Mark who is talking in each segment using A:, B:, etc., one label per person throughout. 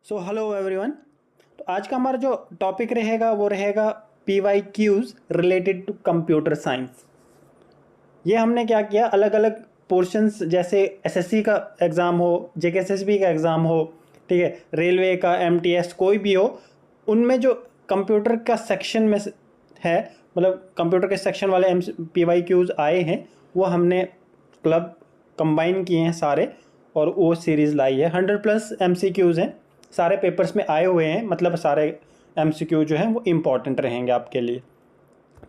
A: So hello everyone. तो आज का हमारा जो टॉपिक रहेगा वो रहेगा PYQs related to computer science. ये हमने क्या किया, अलग अलग पोर्शंस, जैसे एसएससी का एग्ज़ाम हो, जेकेएसएसबी का एग्ज़ाम हो, ठीक है, रेलवे का, एमटीएस कोई भी हो, उनमें जो कंप्यूटर का सेक्शन में है, मतलब कंप्यूटर के सेक्शन वाले PYQs आए हैं, वो हमने क्लब कंबाइन किए हैं सारे, और वो सीरीज़ लाई है। 100+ MCQs हैं, सारे पेपर्स में आए हुए हैं, मतलब सारे MCQ जो हैं वो इम्पॉर्टेंट रहेंगे आपके लिए।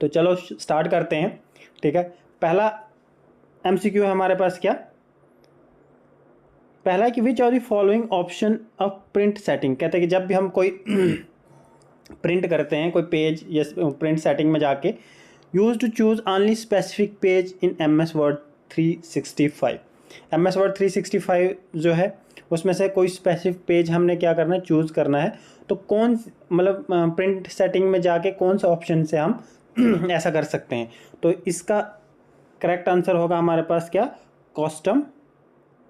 A: तो चलो स्टार्ट करते हैं, ठीक है। पहला MCQ है हमारे पास, क्या पहला है कि which are the following option of print setting. कहते हैं कि जब भी हम कोई प्रिंट करते हैं कोई पेज या प्रिंट सेटिंग में जाके, use to choose only specific page in MS Word 365। MS Word 365 जो है उसमें से कोई स्पेसिफिक पेज हमने क्या करना है, चूज़ करना है। तो कौन, मतलब प्रिंट सेटिंग में जाके कौन सा ऑप्शन से हम ऐसा कर सकते हैं। तो इसका करेक्ट आंसर होगा हमारे पास क्या, कस्टम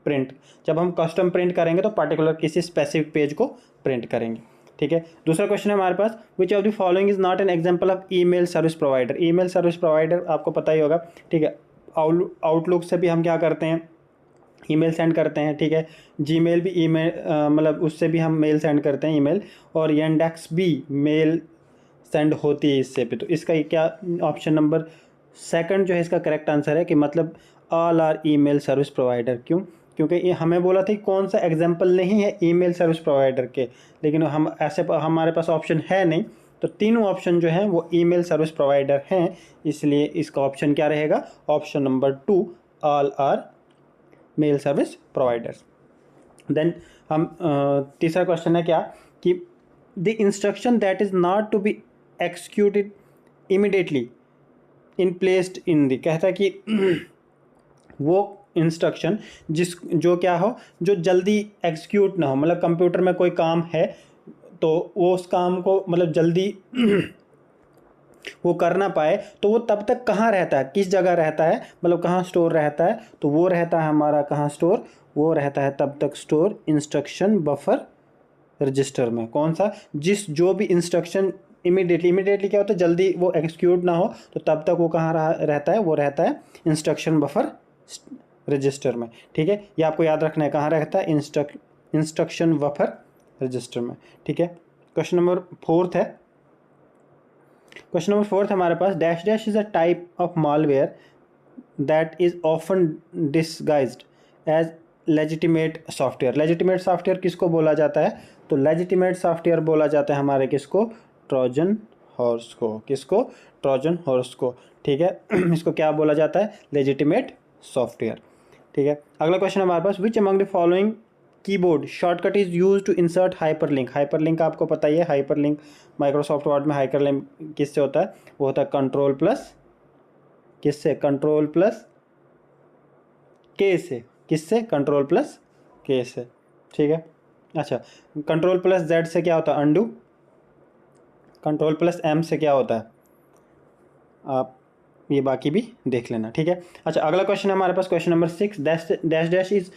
A: प्रिंट। जब हम कस्टम प्रिंट करेंगे तो पर्टिकुलर किसी स्पेसिफिक पेज को प्रिंट करेंगे, ठीक है। दूसरा क्वेश्चन है हमारे पास, which of the following is not an example of email service provider. Email service provider आपको पता ही होगा, ठीक है। आउटलुक से भी हम क्या करते हैं, ईमेल सेंड करते हैं, ठीक है। जीमेल भी ईमेल, मतलब उससे भी हम मेल सेंड करते हैं, ईमेल। और Yandex भी मेल सेंड होती है इससे भी। तो इसका क्या ऑप्शन नंबर सेकंड जो है इसका करेक्ट आंसर है, कि मतलब all are email service provider. क्यों? क्योंकि ये हमें बोला था कि कौन सा एग्जांपल नहीं है ईमेल सर्विस प्रोवाइडर के, लेकिन हम ऐसे हमारे पास ऑप्शन है नहीं, तो तीनों ऑप्शन जो हैं वो ईमेल सर्विस प्रोवाइडर हैं, इसलिए इसका ऑप्शन क्या रहेगा, option number 2, all are mail service providers. Then हम तीसरा क्वेश्चन है क्या, कि the instruction that is not to be executed immediately in placed in the, कहता है कि वो इंस्ट्रक्शन जो क्या हो, जो जल्दी एग्जीक्यूट ना हो, मतलब कंप्यूटर में कोई काम है तो वो उस काम को मतलब जल्दी वो कर ना पाए, तो वो तब तक कहाँ रहता है, किस जगह रहता है, मतलब कहाँ स्टोर रहता है। तो वो रहता है हमारा कहाँ स्टोर, वो रहता है तब तक स्टोर इंस्ट्रक्शन बफर रजिस्टर में। कौन सा, जिस जो भी इंस्ट्रक्शन इमीडिएटली क्या होता है, जल्दी वो एग्जीक्यूट ना हो, तो तब तक वो कहाँ रहता है, वो रहता है इंस्ट्रक्शन बफर रजिस्टर में, ठीक है। ये आपको याद रखना है, कहाँ रहता है, इंस्ट्रक्शन बफर रजिस्टर में, ठीक है। क्वेश्चन नंबर फोर्थ है, क्वेश्चन नंबर फोर्थ हमारे पास, dash dash is a type of malware that is often disguised as legitimate software. Legitimate software किसको बोला जाता है, तो लेजिटिमेट सॉफ्टवेयर बोला जाता है हमारे किसको, ट्रोजन हॉर्स को। किसको, ट्रोजन हॉर्स को, ठीक है। इसको क्या बोला जाता है, लेजिटिमेट सॉफ्टवेयर, ठीक है। अगला क्वेश्चन हमारे पास, which among the following keyboard shortcut is use to insert hyperlink. Hyperlink आपको पता ही है, हाइपरलिंक माइक्रोसॉफ्ट वर्ड में हाइपरलिंक किससे होता है, वो होता है कंट्रोल प्लस, किससे, कंट्रोल प्लस के से, किससे, कंट्रोल प्लस के से, ठीक है। अच्छा, कंट्रोल प्लस जेड से क्या होता है, अंडू। कंट्रोल प्लस एम से क्या होता है, आप ये बाकी भी देख लेना, ठीक है। अच्छा, अगला क्वेश्चन है हमारे पास, question number 6, dash dash is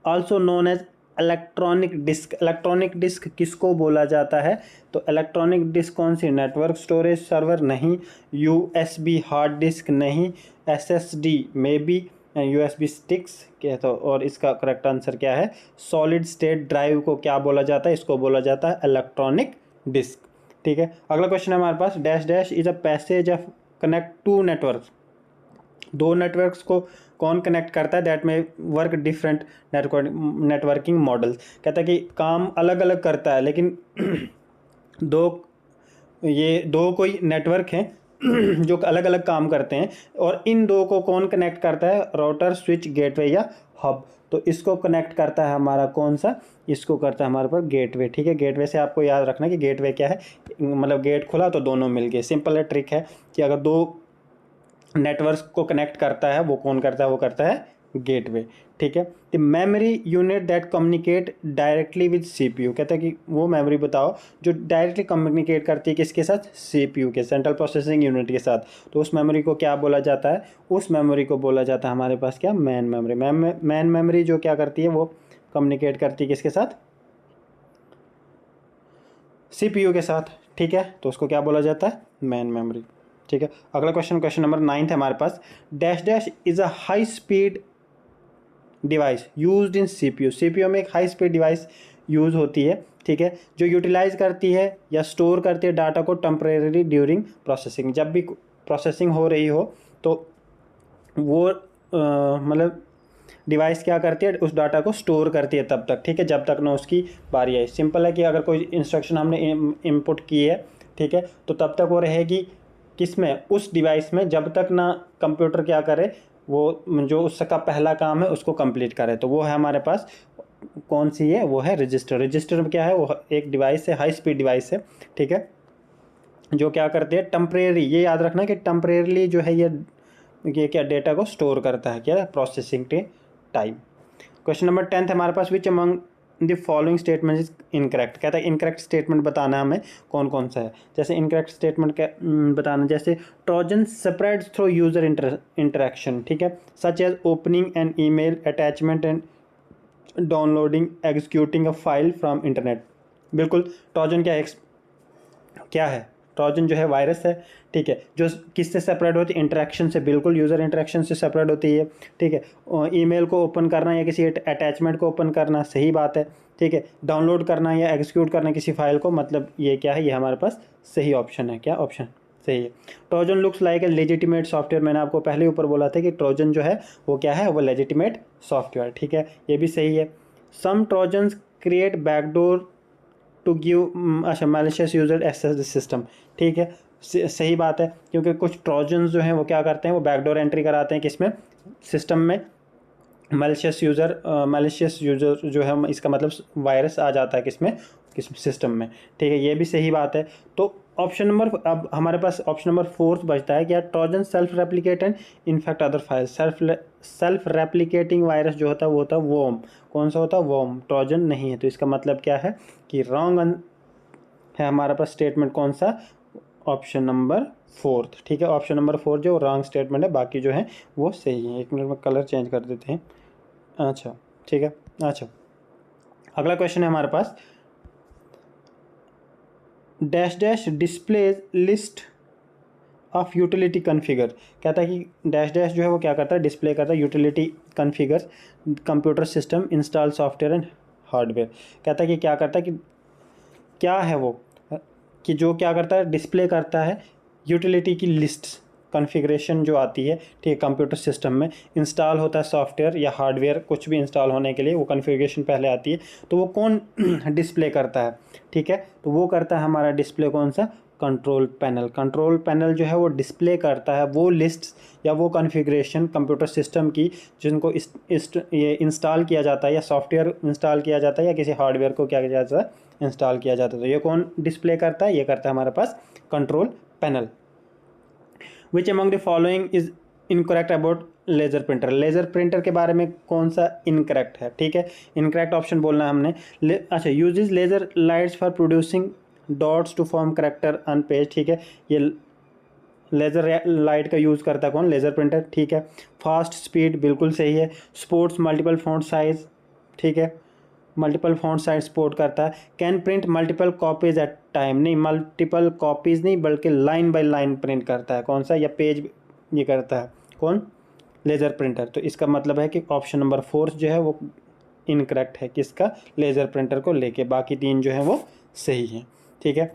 A: also known as electronic disk. Electronic disk किसको बोला जाता है, तो इलेक्ट्रॉनिक डिस्क कौन सी, नेटवर्क स्टोरेज सर्वर नहीं, USB हार्ड डिस्क नहीं, SSD में भी, USB स्टिक्स क्या, तो और इसका करेक्ट आंसर क्या है, सॉलिड स्टेट ड्राइव को क्या बोला जाता है, इसको बोला जाता है इलेक्ट्रॉनिक डिस्क, ठीक है। अगला क्वेश्चन है हमारे पास, dash dash is a passage of connect to network. दो नेटवर्क्स को कौन कनेक्ट करता है, दैट में वर्क डिफरेंट नेटवर्किंग मॉडल्स। कहता है कि काम अलग अलग करता है, लेकिन दो कोई नेटवर्क हैं जो अलग अलग काम करते हैं, और इन दो को कौन कनेक्ट करता है, राउटर, स्विच, गेटवे या हब। तो इसको कनेक्ट करता है हमारा कौन सा, इसको करता है हमारे पर गेटवे, ठीक है। गेटवे से आपको याद रखना कि गेटवे क्या है, मतलब गेट खुला तो दोनों मिल गए। सिंपल है, ट्रिक है कि अगर दो नेटवर्क को कनेक्ट करता है वो कौन करता है, वो करता है गेटवे, ठीक है। The memory unit that communicate directly with CPU। कहता है कि वो मेमोरी बताओ जो डायरेक्टली कम्युनिकेट करती है किसके साथ, CPU के, सेंट्रल प्रोसेसिंग यूनिट के साथ। तो उस मेमोरी को क्या बोला जाता है, उस मेमोरी को बोला जाता है हमारे पास क्या, मैन मेमोरी। मैन मेमोरी जो क्या करती है, वो कम्युनिकेट करती है किसके साथ, CPU के साथ, ठीक है, तो उसको क्या बोला जाता है, मेन मेमोरी, ठीक है। अगला क्वेश्चन नंबर 9 है हमारे पास, dash dash is a high speed device used in CPU में एक हाई स्पीड डिवाइस यूज़ होती है, ठीक है, जो यूटिलाइज करती है या स्टोर करती है डाटा को टेम्परेरी ड्यूरिंग प्रोसेसिंग। जब भी प्रोसेसिंग हो रही हो तो वो मतलब डिवाइस क्या करती है, उस डाटा को स्टोर करती है तब तक, ठीक है, जब तक ना उसकी बारी आई। सिंपल है कि अगर कोई इंस्ट्रक्शन हमने इनपुट की है, ठीक है, तो तब तक वो रहेगी किस में, उस डिवाइस में, जब तक ना कंप्यूटर क्या करे, वो जो उसका पहला काम है उसको कंप्लीट करे। तो वो है हमारे पास कौन सी है, वो है रजिस्टर। रजिस्टर क्या है, वो एक डिवाइस है, हाई स्पीड डिवाइस है, ठीक है, जो क्या करती है टेम्परेरी, ये याद रखना कि टेम्परेरीली जो है ये क्या डेटा को स्टोर करता है, क्या, प्रोसेसिंग के टाइम। क्वेश्चन नंबर 10 हमारे पास, which among the following statement is incorrect. कहता है इनकरेक्ट स्टेटमेंट बताना हमें कौन कौन सा है। जैसे इनकरेक्ट स्टेटमेंट क्या बताना, जैसे Trojan spreads through user interaction, ठीक है, such as opening an email, attachment and downloading, executing a file from internet. बिल्कुल, ट्रोजन क्या है, ट्रोजन जो है वायरस है, ठीक है, जो किससे सेपरेट होती है, इंटरेक्शन से, बिल्कुल यूज़र इंटरेक्शन से सेपरेट होती है, ठीक है। ईमेल को ओपन करना या किसी अटैचमेंट को ओपन करना, सही बात है, ठीक है। डाउनलोड करना या एग्जीक्यूट करना किसी फाइल को, मतलब ये क्या है, ये हमारे पास सही ऑप्शन है, क्या ऑप्शन सही है। Trojan looks like a legitimate software, मैंने आपको पहले ऊपर बोला था कि ट्रोजन जो है वो क्या है, वो लेजिटिमेट सॉफ्टवेयर, ठीक है, ये भी सही है। Some trojans create backdoor to give अच्छा malicious user access the system, ठीक है, सही बात है, क्योंकि कुछ ट्रोजन्स जो हैं वो क्या करते हैं, वो बैकडोर एंट्री कराते हैं किसमें, सिस्टम में। मैलिशियस यूज़र जो है, इसका मतलब वायरस आ जाता है किस सिस्टम में, ठीक है, ये भी सही बात है। तो ऑप्शन नंबर, अब हमारे पास ऑप्शन नंबर 4 बचता है, क्या, Trojan self replicate and in fact other file. Self replicating virus जो होता है वो होता है वोम। कौन सा होता है, वोम, ट्रोजन नहीं है। तो इसका मतलब क्या है कि रॉन्ग है हमारे पास स्टेटमेंट कौन सा, ऑप्शन नंबर 4, ठीक है, ऑप्शन नंबर 4 जो रॉन्ग स्टेटमेंट है, बाकी जो है वो सही है। 1 मिनट में कलर चेंज कर देते हैं, अच्छा, ठीक है। अच्छा, अगला क्वेश्चन है हमारे पास, dash dash displays list of utility configure. कहता है कि डैश डैश जो है वो क्या करता है, डिस्प्ले करता है utility configure computer system install software and hardware. कहता है कि क्या करता है, कि क्या है वो, कि जो क्या करता है, डिस्प्ले करता है यूटिलिटी की लिस्ट, कॉन्फ़िगरेशन जो आती है, ठीक है, कंप्यूटर सिस्टम में इंस्टॉल होता है सॉफ्टवेयर या हार्डवेयर, कुछ भी इंस्टॉल होने के लिए वो कॉन्फ़िगरेशन पहले आती है, तो वो कौन डिस्प्ले करता है, ठीक है, तो वो करता है हमारा डिस्प्ले कौन सा, कंट्रोल पैनल। कंट्रोल पैनल जो है वो डिस्प्ले करता है वो लिस्ट्स या वो कॉन्फ़िगरेशन कंप्यूटर सिस्टम की, जिनको ये इंस्टॉल किया जाता है, या सॉफ्टवेयर इंस्टॉल किया जाता है, या किसी हार्डवेयर को क्या किया जाता है, इंस्टॉल किया जाता है। तो ये कौन डिस्प्ले करता है, ये करता है हमारे पास control panel. Which among the following is incorrect about laser printer. Laser printer के बारे में कौन सा इनकरेक्ट है, ठीक है, इनकरेक्ट ऑप्शन बोलना है हमने। अच्छा, uses laser lights for producing dots to form character on page, ठीक है, ये लेज़र लाइट का यूज़ करता है कौन, लेज़र प्रिंटर, ठीक है। फास्ट स्पीड बिल्कुल सही है। स्पोर्ट्स मल्टीपल फॉन्ट साइज, ठीक है, मल्टीपल फॉन्ट साइज सपोर्ट करता है। Can print multiple copies at time, नहीं, मल्टीपल कॉपीज़ नहीं, बल्कि लाइन बाय लाइन प्रिंट करता है, कौन सा, या पेज ये करता है कौन, लेज़र प्रिंटर। तो इसका मतलब है कि ऑप्शन नंबर 4 जो है वो इनकरेक्ट है किसका, लेज़र प्रिंटर को लेके, बाकी 3 जो है वो सही है, ठीक है।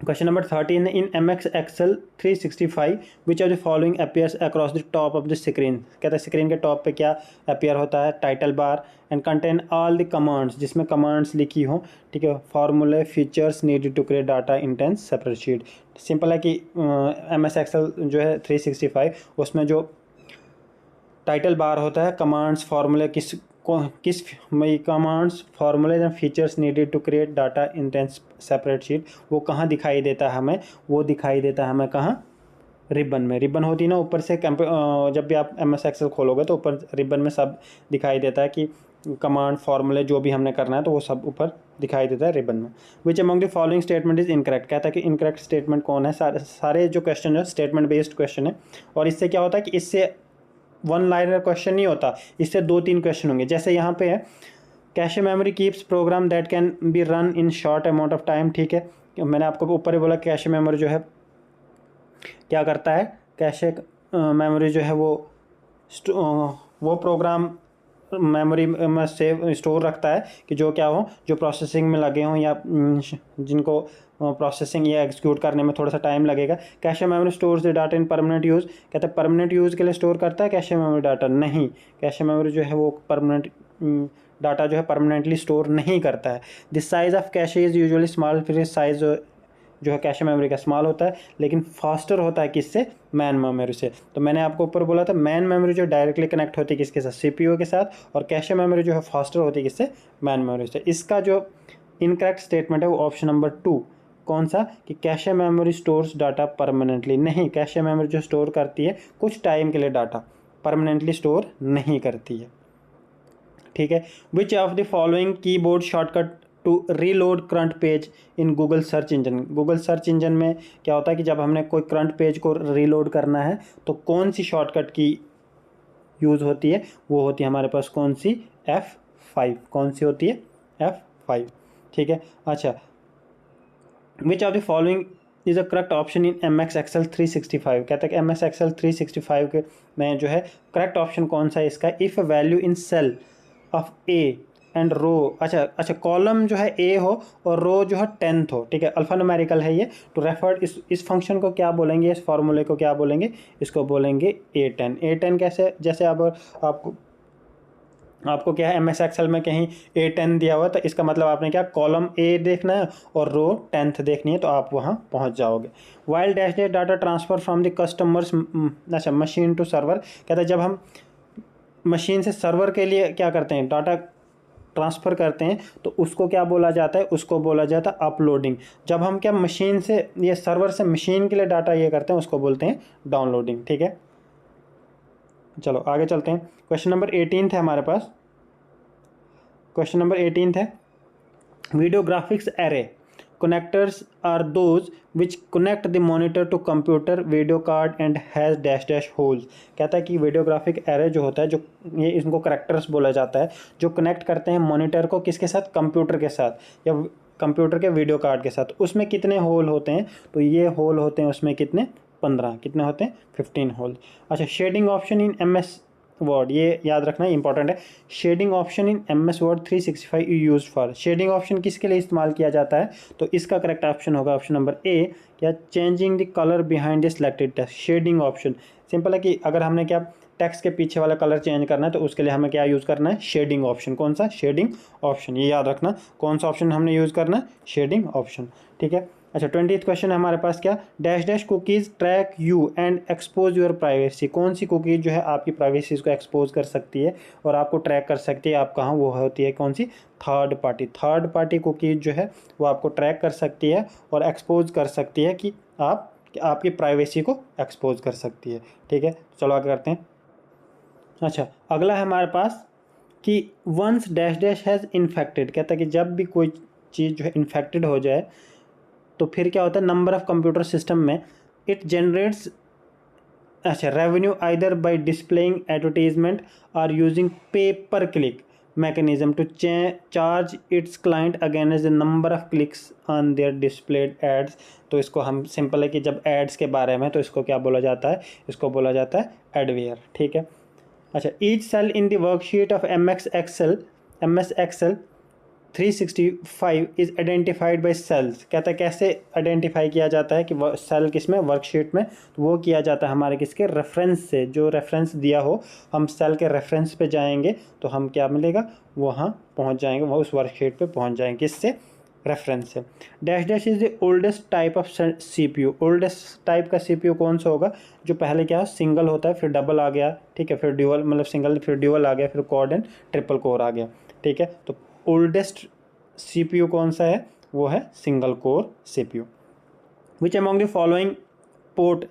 A: Question number 13, in MS Excel 365 which of the following appears across the top of the screen. कहता है स्क्रीन के टॉप पे क्या अपीयर होता है, title bar, and contain all the commands, जिसमें कमांड्स लिखी हो, ठीक है, फार्मूले, features needed to create data intense separate sheet. Simple है कि MS Excel जो है 365, उसमें जो टाइटल बार होता है, कमांड्स, फार्मूले, किस commands, formulas and features needed to create data intense separate sheet, वो कहाँ दिखाई देता है हमें, वो दिखाई देता है हमें कहाँ, रिबन में। रिबन होती है ना ऊपर से, जब भी आप MS Excel खोलोगे तो ऊपर रिबन में सब दिखाई देता है कि कमांड, फार्मूले जो भी हमने करना है, तो वो सब ऊपर दिखाई देता है रिबन में। Which among the following statement is incorrect. कहता है कि इनकरेक्ट स्टेटमेंट कौन है, सारे जो क्वेश्चन है स्टेटमेंट बेस्ड क्वेश्चन है, और इससे क्या होता है कि इससे 1 लाइनर क्वेश्चन नहीं होता, इससे 2-3 क्वेश्चन होंगे। जैसे यहाँ पे है cache memory keeps program that can be run in short amount of time, ठीक है। मैंने आपको ऊपर ही बोला कैशे मेमोरी जो है क्या करता है, कैशे मेमोरी जो है वो प्रोग्राम मेमोरी में सेव स्टोर रखता है कि जो क्या हो, जो प्रोसेसिंग में लगे हों या जिनको प्रोसेसिंग या एग्जीक्यूट करने में थोड़ा सा टाइम लगेगा। Cache memory stores the data in permanent use, कहते हैं परमानेंट यूज़ के लिए स्टोर करता है कैशे मेमोरी डाटा, नहीं, कैशे मेमोरी जो है वो परमानेंट डाटा जो है परमानेंटली स्टोर नहीं करता है। The size of cache is usually small, फिर साइज़ जो है कैशे मेमोरी का स्मॉल होता है, लेकिन फास्टर होता है किससे, मैन मेमोरी से। तो मैंने आपको ऊपर बोला था मैन मेमोरी जो डायरेक्टली कनेक्ट होती है किसके साथ, सीपीयू के साथ, और कैशे मेमोरी जो है फास्टर होती है किससे, मैन मेमोरी से। इसका जो इनकरेक्ट स्टेटमेंट है वो ऑप्शन नंबर 2, कौन सा, कि cache memory stores data permanently, नहीं, कैशे मेमोरी जो स्टोर करती है कुछ टाइम के लिए डाटा, परमानेंटली स्टोर नहीं करती है, ठीक है। Which of the following keyboard shortcut to reload current page in Google search engine, Google search engine में क्या होता है कि जब हमने कोई करंट पेज को रीलोड करना है तो कौन सी शॉर्टकट की यूज़ होती है, वो होती है हमारे पास कौन सी, F5, कौन सी होती है, F5, ठीक है। अच्छा, which of the following is a correct option in MS Excel 365, कहते हैं कि MS Excel 365 के में जो है करेक्ट ऑप्शन कौन सा है इसका, if value in cell of A and row, अच्छा कॉलम जो है ए हो और रो जो है 10th हो, ठीक है, अल्फा न्यूमेरिकल है ये, तो रेफर्ड इस फंक्शन को क्या बोलेंगे, इस फार्मूले को क्या बोलेंगे, इसको बोलेंगे A10। A10 कैसे, जैसे अब आपको क्या है MS Excel में कहीं A10 दिया हुआ, तो इसका मतलब आपने क्या कॉलम ए देखना है और रो 10th देखनी है, तो आप वहाँ पहुँच जाओगे। While dash dash data transfer from the customers, अच्छा मशीन टू सर्वर, कहते हैं जब हम मशीन से सर्वर के लिए क्या करते हैं, डाटा ट्रांसफ़र करते हैं, तो उसको क्या बोला जाता है, उसको बोला जाता है अपलोडिंग। जब हम क्या मशीन से ये सर्वर से मशीन के लिए डाटा ये करते हैं उसको बोलते हैं डाउनलोडिंग, ठीक है। चलो आगे चलते हैं, क्वेश्चन नंबर 18 है हमारे पास, क्वेश्चन नंबर 18 है video graphics array connectors are those which connect the monitor to computer video card and has dash dash holes, कहता है कि वीडियोग्राफिक एरे जो होता है, जो ये इनको करेक्टर्स बोला जाता है, जो कनेक्ट करते हैं मॉनिटर को किसके साथ, कंप्यूटर के साथ या कंप्यूटर के वीडियो कार्ड के साथ। उसमें कितने होल होते हैं, तो ये होल होते हैं उसमें कितने, 15, कितने होते हैं, 15 होल। अच्छा, shading option in MS Word, ये याद रखना इंपॉर्टेंट है, shading option in MS Word 365 use for, shading option किसके लिए इस्तेमाल किया जाता है, तो इसका करेक्ट ऑप्शन होगा ऑप्शन नंबर A, क्या, changing the colour behind the selected text. Shading option simple है कि अगर हमने क्या टेक्स्ट के पीछे वाला कलर चेंज करना है तो उसके लिए हमें क्या यूज़ करना है, शेडिंग ऑप्शन, कौन सा, शेडिंग ऑप्शन, ये याद रखना कौन सा ऑप्शन हमने यूज़ करना है, शेडिंग ऑप्शन, ठीक है। अच्छा, 20th क्वेश्चन है हमारे पास, क्या, dash dash cookies track you and expose your privacy, कौन सी कुकीज़ जो है आपकी प्राइवेसी को एक्सपोज कर सकती है और आपको ट्रैक कर सकती है, आप कहाँ, वो होती है कौन सी, थर्ड पार्टी कुकीज़ जो है वो आपको ट्रैक कर सकती है और एक्सपोज कर सकती है कि आपकी प्राइवेसी को एक्सपोज कर सकती है, ठीक है। चलो आगे करते हैं। अच्छा, अगला है हमारे पास कि once dash dash has infected, कहता है कि जब भी कोई चीज़ जो है इन्फेक्टेड हो जाए तो फिर क्या होता है, नंबर ऑफ़ कंप्यूटर सिस्टम में इट जनरेट्स, अच्छा, revenue either by displaying advertisement or using pay per click mechanism to charge its client against the number of clicks on their displayed ads. तो इसको हम सिंपल है कि जब ads के बारे में, तो इसको क्या बोला जाता है, इसको बोला जाता है एडवेयर, ठीक है। अच्छा, each cell in the worksheet of MS Excel 365 is identified by cells, कहता है कैसे आइडेंटिफाई किया जाता है कि सेल किस में, वर्कशीट में, तो वो किया जाता है हमारे किसके, रेफरेंस से, जो रेफरेंस दिया हो हम सेल के रेफरेंस पे जाएंगे तो हम क्या मिलेगा, वहाँ पहुँच जाएंगे, वह उस वर्कशीट पे पहुँच जाएंगे, किससे, रेफरेंस से। Dash dash is the oldest type of CPU, oldest type का CPU कौन सा होगा, जो पहले क्या है, सिंगल होता है, फिर डबल आ गया, ठीक है, फिर ड्यूअल, मतलब सिंगल फिर ड्यूअल आ गया, फिर क्वाड एंड ट्रिपल कोर आ गया, ठीक है। तो ओल्डेस्ट CPU कौन सा है, वो है single core CPU। Which among the following port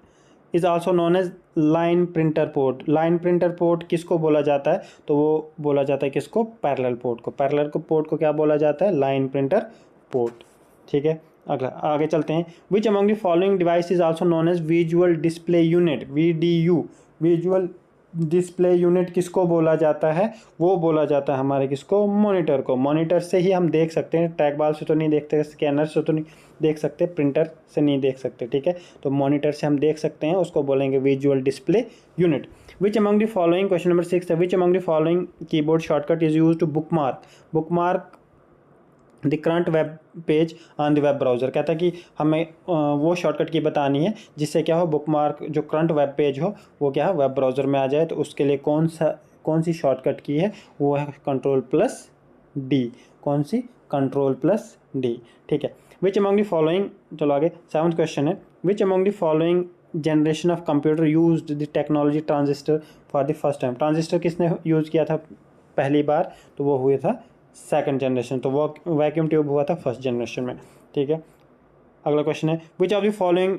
A: is also known as line printer port, line printer port किसको बोला जाता है, तो वो बोला जाता है किसको, पैरेलल पोर्ट को, पैरेलल को पोर्ट को क्या बोला जाता है, लाइन प्रिंटर पोर्ट, ठीक है। अगला आगे चलते हैं, which among the following device is also known as visual display unit, VDU, visual display unit किसको बोला जाता है? वो बोला जाता है हमारे किसको? मॉनिटर को। मॉनिटर से ही हम देख सकते हैं, ट्रैक बॉल से तो नहीं देखते, स्कैनर से तो नहीं देख सकते, प्रिंटर से नहीं देख सकते, ठीक है। तो मॉनिटर से हम देख सकते हैं, उसको बोलेंगे visual display unit. Which among the following, question number 6 है, which among the following keyboard shortcut is use to bookmark the current web page on the web browser. कहता है कि हमें वो शॉर्टकट की बतानी है जिससे क्या हो, बुकमार्क जो करंट वेब पेज हो वो क्या है, वेब ब्राउज़र में आ जाए। तो उसके लिए कौन सी शॉर्टकट की है? वो है Ctrl+D। कौन सी? Ctrl+D, ठीक है। विच अमंग द फॉलोइंग, चलो आगे 7th क्वेश्चन है, which among the following generation of computer used the technology transistor for the first time. Transistor किसने यूज़ किया था पहली बार? तो वो हुआ था सेकंड जनरेशन। तो वो वैक्यूम ट्यूब हुआ था फर्स्ट जनरेशन में, ठीक है। अगला क्वेश्चन है, which of the following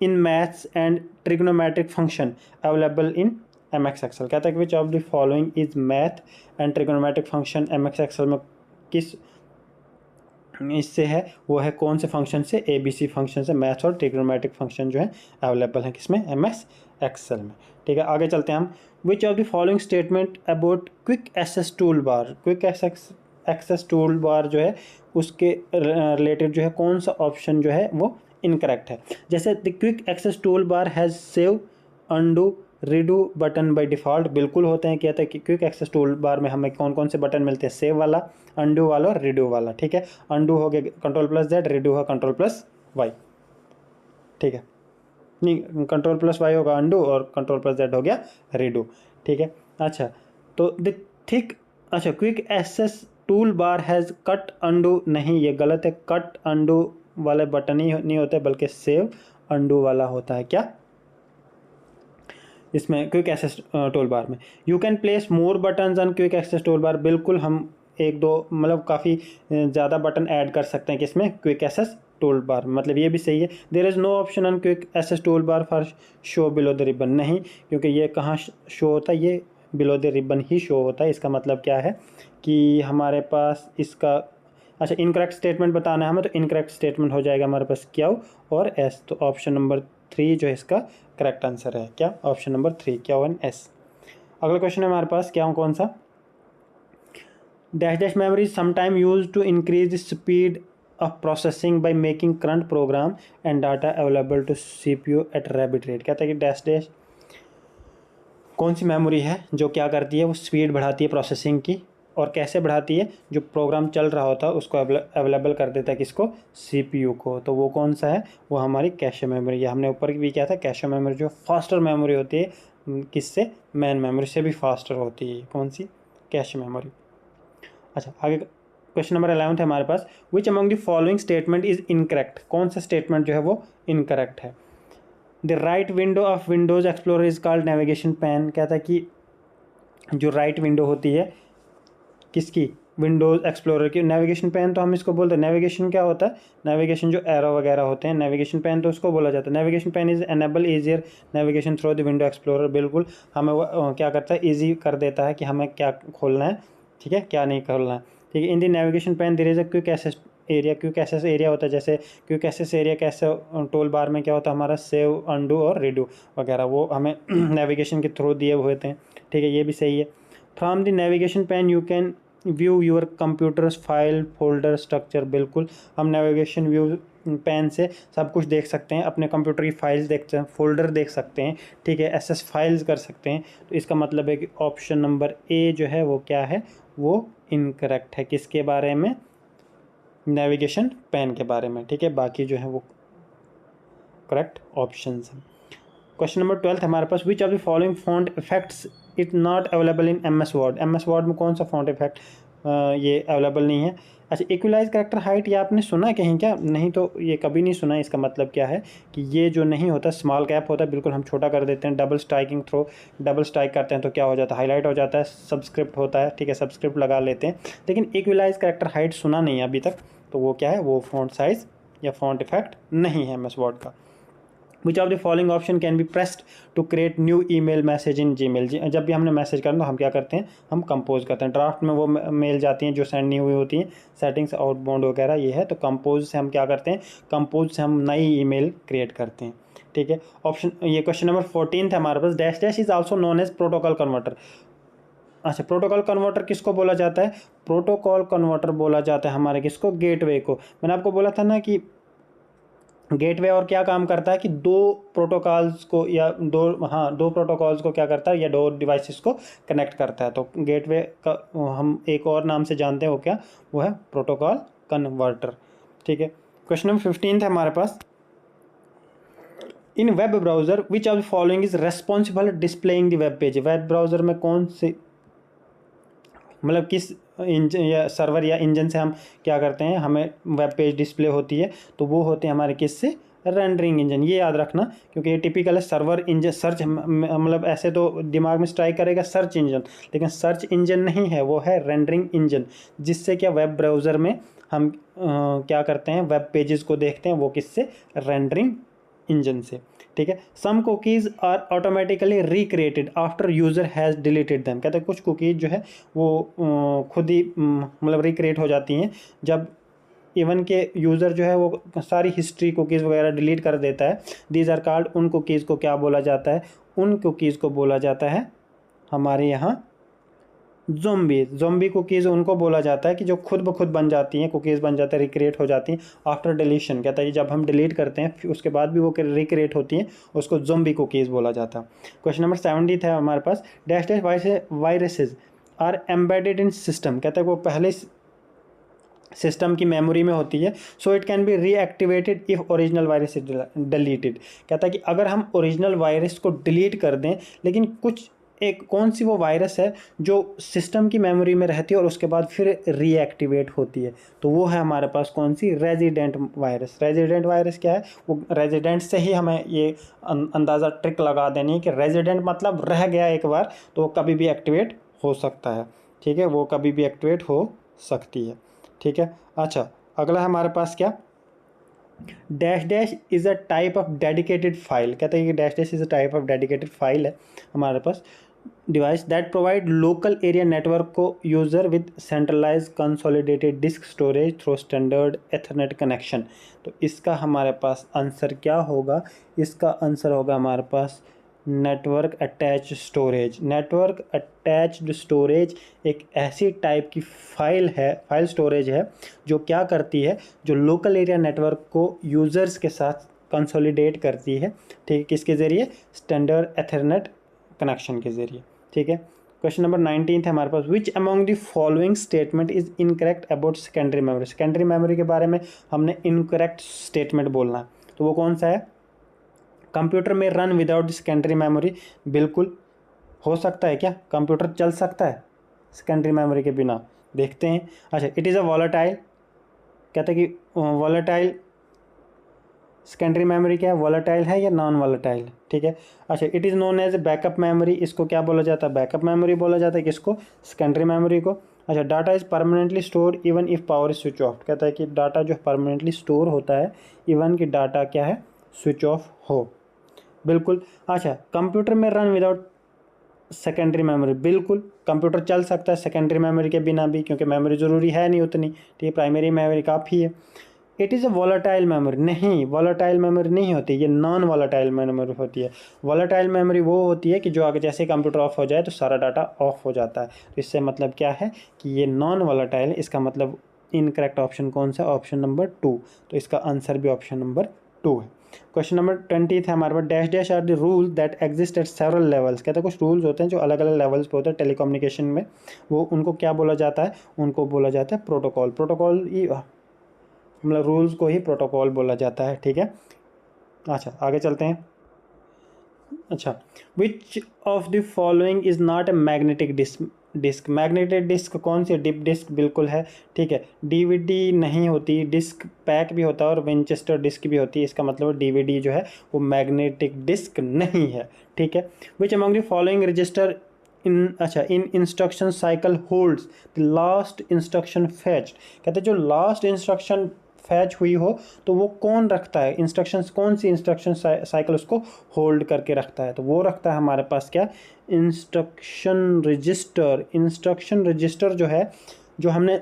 A: in maths and trigonometric function available in MX Excel. कहता है कि which of the following is math and trigonometric function MX Excel में किस इससे है? वो है कौन से फंक्शन से? ABC फंक्शन से। मैथ्स और ट्रिग्नोमेट्रिक फंक्शन जो है अवेलेबल है किसमें? MS एक्सेल में, ठीक है। आगे चलते हैं हम, which of the following statement about quick access tool bar. Quick access tool bar जो है उसके रिलेटेड जो है कौन सा ऑप्शन जो है वो इनकरेक्ट है? जैसे the quick access tool bar has save, undo, redo button by default, बिल्कुल होते हैं। कहते हैं कि क्विक एक्सेस टूल बार में हमें कौन कौन से बटन मिलते हैं? सेव वाला, अंडू वाला और रीडू वाला, ठीक है। अंडू हो गया Ctrl+Z, रीडू है Ctrl+Y, ठीक है। नहीं, Ctrl+Y होगा अंडू और Ctrl+Z हो गया रीडू, ठीक है। अच्छा, तो द थिक, अच्छा, quick access tool bar has cut undo, नहीं ये गलत है। कट अंडू वाले बटन ही नहीं होते बल्कि सेव अंडू वाला होता है क्या इसमें क्विक एक्सेस टूल बार में। You can place more buttons on quick access tool bar, बिल्कुल हम एक दो मतलब काफ़ी ज़्यादा बटन ऐड कर सकते हैं किसमें? क्विक एक्सेस टूल बार, मतलब ये भी सही है। There is no option on quick access tool bar for show below the ribbon, नहीं, क्योंकि ये कहाँ शो होता है? ये बिलो द रिबन ही शो होता है। इसका मतलब क्या है कि हमारे पास इसका, अच्छा, इनकरेक्ट स्टेटमेंट बताना है हमें, तो इनकरेक्ट स्टेटमेंट हो जाएगा हमारे पास Q और S। तो ऑप्शन नंबर 3 जो है इसका करेक्ट आंसर है क्या? Option number 3 Q and S। अगला क्वेश्चन है हमारे पास, क्या कौन सा? Dash memory sometime use to increase the speed of processing by making current program and data available to CPU at rapid rate. कहता है कि डैश कौन सी मेमोरी है जो क्या करती है? वो स्पीड बढ़ाती है प्रोसेसिंग की, और कैसे बढ़ाती है? जो प्रोग्राम चल रहा होता है उसको अवेलेबल कर देता है किसको? CPU को। तो वो कौन सा है? वो हमारी कैशे मेमोरी है। हमने ऊपर भी क्या था, कैशे मेमोरी जो फास्टर मेमोरी होती है किससे? मेन मेमोरी से भी फास्टर होती है। कौन सी? Cache memory. अच्छा, आगे क्वेश्चन नंबर 11 है हमारे पास, which among the following statement is incorrect. कौन सा स्टेटमेंट जो है वो इनकरेक्ट है? The right window of Windows Explorer is called navigation pane. कहता है कि जो राइट विंडो होती है किसकी? विंडोज़ एक्सप्लोरर की। नेविगेशन पैन तो हम इसको बोलते हैं, नेविगेशन क्या होता है? नेविगेशन जो एरो वगैरह होते हैं, नेविगेशन पैन तो उसको बोला जाता है। Navigation pan is enable easier navigation through the window explorer, बिल्कुल हमें वो क्या करता है? ईजी कर देता है कि हमें क्या खोलना है, ठीक है, क्या नहीं खोलना है, ठीक है। In the navigation pane there is a quick access area. Quick access area होता है, जैसे क्विक एक्सेस एरिया कैसे टूल बार में क्या होता है हमारा? सेव, अंडू और रीडू वगैरह, वो हमें नेविगेशन के थ्रू दिए हुए थे, ठीक है, ये भी सही है। From the navigation pan you can view your computers file folder structure, बिल्कुल हम नेविगेशन व्यू पैन से सब कुछ देख सकते हैं, अपने कंप्यूटर की फाइल्स देखते हैं, फोल्डर देख सकते हैं, ठीक है, SS फाइल्स कर सकते हैं। तो इसका मतलब है कि ऑप्शन नंबर A जो है वो क्या है? वो इनकरेक्ट है। किसके बारे में? नेविगेशन पैन के बारे में, ठीक है। बाकी जो है वो करेक्ट ऑप्शंस हैं। क्वेश्चन नंबर 12 हमारे पास, which of the following font effects it not available in MS Word. MS Word में कौन सा फॉन्ट इफेक्ट ये अवेलेबल नहीं है? अच्छा, इक्वलाइज कैरेक्टर हाइट, ये आपने सुना है कहीं क्या? नहीं, तो ये कभी नहीं सुना है। इसका मतलब क्या है कि ये जो नहीं होता, स्मॉल कैप होता है, बिल्कुल हम छोटा कर देते हैं। Double striking through, double strike करते हैं तो क्या हो जाता है? हाईलाइट हो जाता है, सबस्क्रिप्ट होता है, ठीक है, सबस्क्रिप्ट लगा लेते हैं। लेकिन इक्वलाइज कैरेक्टर हाइट सुना नहीं है अभी तक, तो वो क्या है? वो फॉन्ट साइज या फॉन्ट इफेक्ट नहीं है MS वर्ड का। Which of the following option can be pressed to create new email message in Gmail। जब भी हमने मैसेज करना तो हम क्या करते हैं? हम कंपोज करते हैं। ड्राफ्ट में वो मेल जाती हैं जो सेंड नहीं हुई होती हैं, सेटिंग्स आउटबाउंड वगैरह ये है। तो कंपोज से हम क्या करते हैं? कंपोज से हम नई ईमेल क्रिएट करते हैं, ठीक है। ऑप्शन ये क्वेश्चन नंबर 14 है हमारे पास, dash dash is also known as protocol converter. अच्छा, प्रोटोकॉल कन्वर्टर किसको बोला जाता है? प्रोटोकॉल कन्वर्टर बोला जाता है हमारे किसको? गेटवे को। मैंने आपको बोला था ना कि गेटवे और क्या काम करता है कि दो प्रोटोकॉल्स को या दो प्रोटोकॉल्स को क्या करता है, या दो डिवाइसेस को कनेक्ट करता है। तो गेटवे का हम एक और नाम से जानते हैं, वो क्या? वो है प्रोटोकॉल कन्वर्टर, ठीक है। क्वेश्चन नंबर 15 है हमारे पास, in web browser which of the following is responsible displaying the web page. Web browser में कौन से, मतलब किस इंजन या सर्वर या इंजन से हम क्या करते हैं, हमें वेब पेज डिस्प्ले होती है? तो वो होते हैं हमारे किससे? Rendering engine. ये याद रखना क्योंकि ये टिपिकल है सर्वर इंजन, सर्च मतलब ऐसे तो दिमाग में स्ट्राइक करेगा सर्च इंजन, लेकिन सर्च इंजन नहीं है, वो है रेंडरिंग इंजन, जिससे क्या वेब ब्राउज़र में हम क्या करते हैं, वेब पेजेस को देखते हैं, वो किससे? रेंडरिंग इंजन से, ठीक है। Some cookies are automatically recreated after user has deleted them. कहते हैं कुछ कुकीज़ जो है वो खुद ही मतलब रिक्रिएट हो जाती हैं जब इवन के यूज़र जो है वो सारी हिस्ट्री कुकीज़ वगैरह डिलीट कर देता है। दीज आर कॉल्ड, उन कुकीज़ को क्या बोला जाता है? उन कुकीज़ को बोला जाता है हमारे यहाँ ज़ॉम्बी कुकीज़ उनको बोला जाता है कि जो खुद ब खुद बन जाती हैं, कुकीज़ बन जाते हैं, रिक्रिएट हो जाती हैं आफ्टर डिलीशन। कहता है कि जब हम डिलीट करते हैं उसके बाद भी वो रिक्रिएट होती हैं, उसको ज़ॉम्बी कुकीज़ बोला जाता है। क्वेश्चन नंबर 70 है हमारे पास, dash dash viruses are embedded in system. कहता है वो पहले सिस्टम की मेमोरी में होती है, so it can be reactivated if original virus is deleted. कहता है कि अगर हम ओरिजिनल वायरस को डिलीट कर दें, लेकिन कुछ एक कौन सी वो वायरस है जो सिस्टम की मेमोरी में रहती है और उसके बाद फिर रीएक्टिवेट होती है, तो वो है हमारे पास कौन सी? Resident virus. रेजिडेंट वायरस क्या है? वो रेजिडेंट से ही हमें ये अंदाज़ा ट्रिक लगा देनी है कि रेजिडेंट मतलब रह गया एक बार, तो वो कभी भी एक्टिवेट हो सकता है, ठीक है, वो कभी भी एक्टिवेट हो सकती है, ठीक है। अच्छा, अगला हमारे पास क्या? Dash dash is a type of dedicated file. कहते हैं कि dash dash is a type of dedicated file है हमारे पास, device that provide local area network को user with centralize consolidated disk storage through standard ethernet connection. तो इसका हमारे पास आंसर क्या होगा? इसका आंसर होगा हमारे पास network attach storage. Network attached storage एक ऐसी टाइप की फाइल स्टोरेज है जो क्या करती है, जो लोकल एरिया नेटवर्क को यूज़र्स के साथ कंसोलिडेट करती है, ठीक है, किसके ज़रिए? स्टैंडर्ड एथरनेट कनेक्शन के ज़रिए, ठीक है। क्वेश्चन नंबर 19 है हमारे पास, which among the following statement is incorrect about secondary memory. Secondary memory के बारे में हमने इनकरेक्ट स्टेटमेंट बोलना है, तो वो कौन सा है? कंप्यूटर में रन विदाउट सेकेंडरी मेमोरी। बिल्कुल हो सकता है, क्या कंप्यूटर चल सकता है सेकेंडरी मेमोरी के बिना? देखते हैं। अच्छा, इट इज़ अ वॉलेटाइल। कहते हैं कि वॉलेटाइल सेकेंडरी मेमोरी क्या है? वॉलेटाइल है या नॉन वॉलेटाइल, ठीक है। अच्छा, it is known as backup memory. इसको क्या बोला जाता है? बैकअप मेमोरी बोला जाता है किसको? सेकेंडरी मेमोरी को। अच्छा, data is permanently store even if power is switch off. कहता है कि डाटा जो परमानेंटली स्टोर होता है इवन कि डाटा क्या है? स्विच ऑफ हो। बिल्कुल। अच्छा, कंप्यूटर में रन विदाउट सेकेंडरी मेमोरी। बिल्कुल, कंप्यूटर चल सकता है सेकेंडरी मेमोरी के बिना भी, क्योंकि मेमोरी ज़रूरी है नहीं उतनी, ठीक है, प्राइमरी मेमोरी काफ़ी है। It is a volatile memory. नहीं, वॉलेटाइल मेमोरी नहीं होती, ये नॉन वॉलेटाइल मेमोरी होती है। वॉलेटाइल मेमोरी वो होती है कि जो आगे जैसे कंप्यूटर ऑफ हो जाए तो सारा डाटा ऑफ हो जाता है। तो इससे मतलब क्या है कि ये नॉन वॉलेटाइल है। इसका मतलब इनकरेक्ट ऑप्शन कौन सा? Option number 2। तो इसका आंसर भी ऑप्शन नंबर 2 है। क्वेश्चन नंबर 20 है हमारे पास, dash dash are the rule that exist at several levels. कहते हैं कुछ रूल्स होते हैं जो अलग अलग लेवल्स पे होते हैं टेलीकम्युनिकेशन में, वो उनको क्या बोला जाता है? उनको बोला जाता है प्रोटोकॉल। प्रोटोकॉल ही मतलब रूल्स को ही प्रोटोकॉल बोला जाता है, ठीक है। अच्छा, आगे चलते हैं। अच्छा, which of the following is not a magnetic disk. Magnetic disk कौन सी? डिप डिस्क बिल्कुल है, ठीक है। डीवीडी नहीं होती, डिस्क पैक भी होता है और विंचेस्टर डिस्क भी होती है, इसका मतलब डीवीडी जो है वो मैग्नेटिक डिस्क नहीं है, ठीक है। Which among the following register in instruction cycle holds the last instruction fetched. कहते हैं जो लास्ट इंस्ट्रक्शन फैच हुई हो तो वो कौन रखता है? इंस्ट्रक्शंस, कौन सी इंस्ट्रक्शन साइकिल उसको होल्ड करके रखता है? तो वो रखता है हमारे पास क्या? Instruction register. इंस्ट्रक्शन रजिस्टर जो है, जो हमने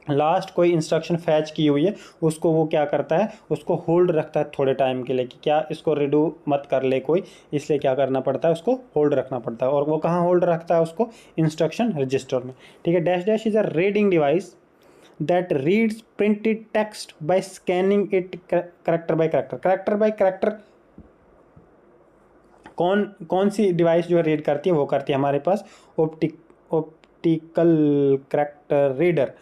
A: लास्ट कोई इंस्ट्रक्शन फैच की हुई है उसको वो क्या करता है, उसको होल्ड रखता है थोड़े टाइम के लिए कि क्या इसको रिडू मत कर ले कोई, इसलिए क्या करना पड़ता है, उसको होल्ड रखना पड़ता है। और वो कहाँ होल्ड रखता है उसको, इंस्ट्रक्शन रजिस्टर में। ठीक है। Dash dash is a reading device that reads printed text by scanning it character by character. Character by character कौन कौन सी डिवाइस जो है रीड करती है, वो करती है हमारे पास ऑप्टिकल करेक्टर रीडर।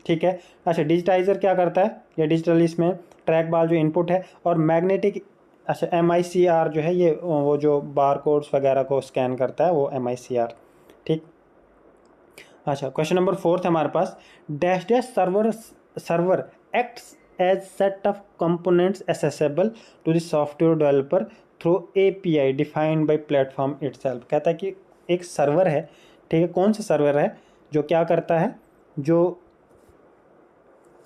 A: ठीक है। अच्छा, डिजिटाइजर क्या करता है, या डिजिटल इसमें ट्रैक बार जो इनपुट है, और मैग्नेटिक, अच्छा MICR जो है ये वो जो बार कोड्स वगैरह को स्कैन करता है, वो MICR। ठीक। अच्छा, क्वेश्चन नंबर 4 है हमारे पास। Dash dash server acts as set of components accessible to the software developer through API defined by platform itself. कहता है कि एक सर्वर है, ठीक है, कौन सा सर्वर है जो क्या करता है, जो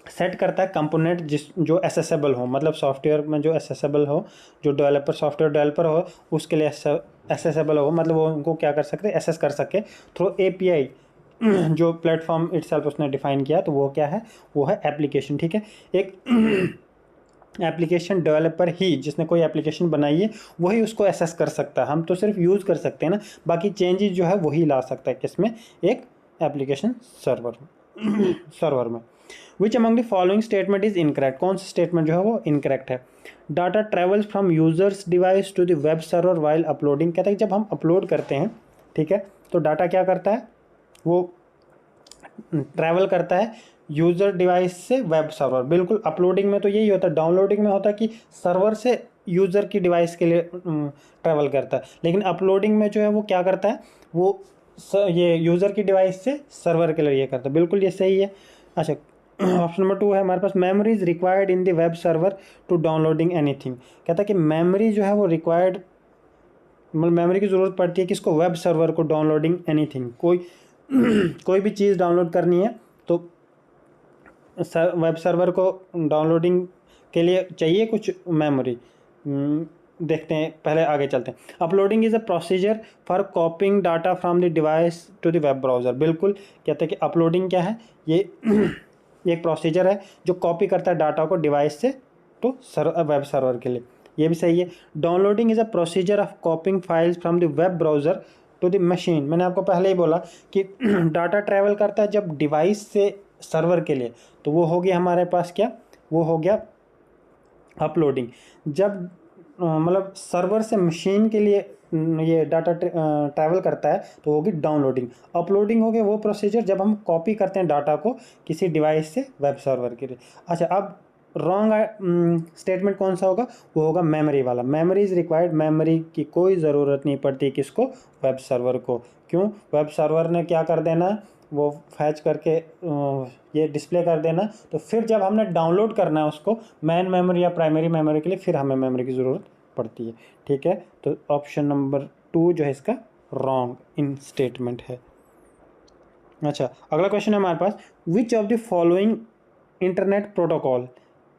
A: सेट करता है कंपोनेंट जो एसेसेबल हो, मतलब सॉफ्टवेयर में जो एसेसेबल हो, जो डेवलपर सॉफ्टवेयर डेवलपर हो उसके लिए एसेसेबल हो, मतलब वो उनको क्या कर सकते, एसेस कर सके थ्रू API जो प्लेटफॉर्म इटसेल्फ उसने डिफाइन किया, तो वो क्या है, वो है एप्लीकेशन। ठीक है। एक एप्लीकेशन डेवलपर ही, जिसने कोई एप्लीकेशन बनाई है, वही उसको एसेस कर सकता है। हम तो सिर्फ यूज़ कर सकते हैं ना, बाकी चेंजेस जो है वही ला सकता है किसमें, एक एप्लीकेशन सर्वर में। Which among the following statement is incorrect. कौन सा स्टेटमेंट जो है वो इनकरेक्ट है। Data travels from user's device to the web server while uploading. कहता है कि जब हम अपलोड करते हैं, ठीक है, तो डाटा क्या करता है, वो ट्रैवल करता है यूज़र डिवाइस से वेब सर्वर। बिल्कुल, अपलोडिंग में तो यही होता है, डाउनलोडिंग में होता है कि सर्वर से यूज़र की डिवाइस के लिए ट्रैवल करता है, लेकिन अपलोडिंग में जो है वो क्या करता है, वो ये यूज़र की डिवाइस से सर्वर के लिए ये करता है। बिल्कुल ये सही है। अच्छा, ऑप्शन नंबर 2 है हमारे पास। Memory is required in the web server to downloading anything. कहता है कि मेमोरी जो है वो रिक्वायर्ड, मतलब मेमोरी की ज़रूरत पड़ती है किसको, वेब सर्वर को, डाउनलोडिंग एनीथिंग, कोई कोई भी चीज़ डाउनलोड करनी है तो वेब सर्वर को डाउनलोडिंग के लिए चाहिए कुछ मेमोरी। देखते हैं, पहले आगे चलते हैं। Uploading is a procedure for copying data from the device to the web browser. बिल्कुल, कहते हैं कि अपलोडिंग क्या है, ये एक प्रोसीजर है जो कॉपी करता है डाटा को डिवाइस से तो वेब सर्वर के लिए, ये भी सही है। Downloading is a procedure of copying files from the web browser to the machine. मैंने आपको पहले ही बोला कि डाटा ट्रैवल करता है जब डिवाइस से सर्वर के लिए, तो वो हो गया हमारे पास क्या, वो हो गया अपलोडिंग। जब मतलब सर्वर से मशीन के लिए ये डाटा ट्रैवल करता है तो होगी डाउनलोडिंग। अपलोडिंग हो गया वो प्रोसीजर जब हम कॉपी करते हैं डाटा को किसी डिवाइस से वेब सर्वर के लिए। अच्छा, अब रॉन्ग स्टेटमेंट कौन सा होगा, वो होगा मेमोरी वाला। मेमोरी इज़ रिक्वायर्ड, मेमोरी की कोई ज़रूरत नहीं पड़ती किसको, वेब सर्वर को। क्यों, वेब सर्वर ने क्या कर देना, वो फैच करके ये डिस्प्ले कर देना, तो फिर जब हमने डाउनलोड करना है उसको मेन मेमोरी या प्राइमरी मेमोरी के लिए, फिर हमें मेमोरी की ज़रूरत पड़ती है। ठीक है, तो ऑप्शन नंबर 2 जो है इसका रॉन्ग इन स्टेटमेंट है। अच्छा, अगला क्वेश्चन है हमारे पास। Which of the following internet protocol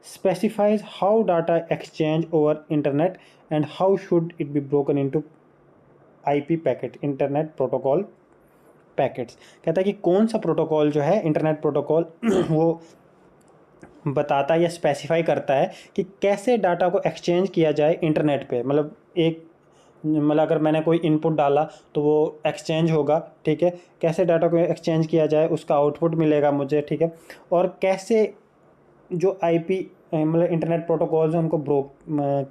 A: specifies how data exchange over internet and how should it be broken into IP packet, internet protocol packets. कहता है कि कौन सा प्रोटोकॉल जो है इंटरनेट प्रोटोकॉल वो बताता है या स्पेसिफाई करता है कि कैसे डाटा को एक्सचेंज किया जाए इंटरनेट पे। मतलब मतलब अगर मैंने कोई इनपुट डाला तो वो एक्सचेंज होगा, ठीक है, कैसे डाटा को एक्सचेंज किया जाए, उसका आउटपुट मिलेगा मुझे, ठीक है, और कैसे जो IP मतलब इंटरनेट प्रोटोकॉल्स हैं उनको ब्रोक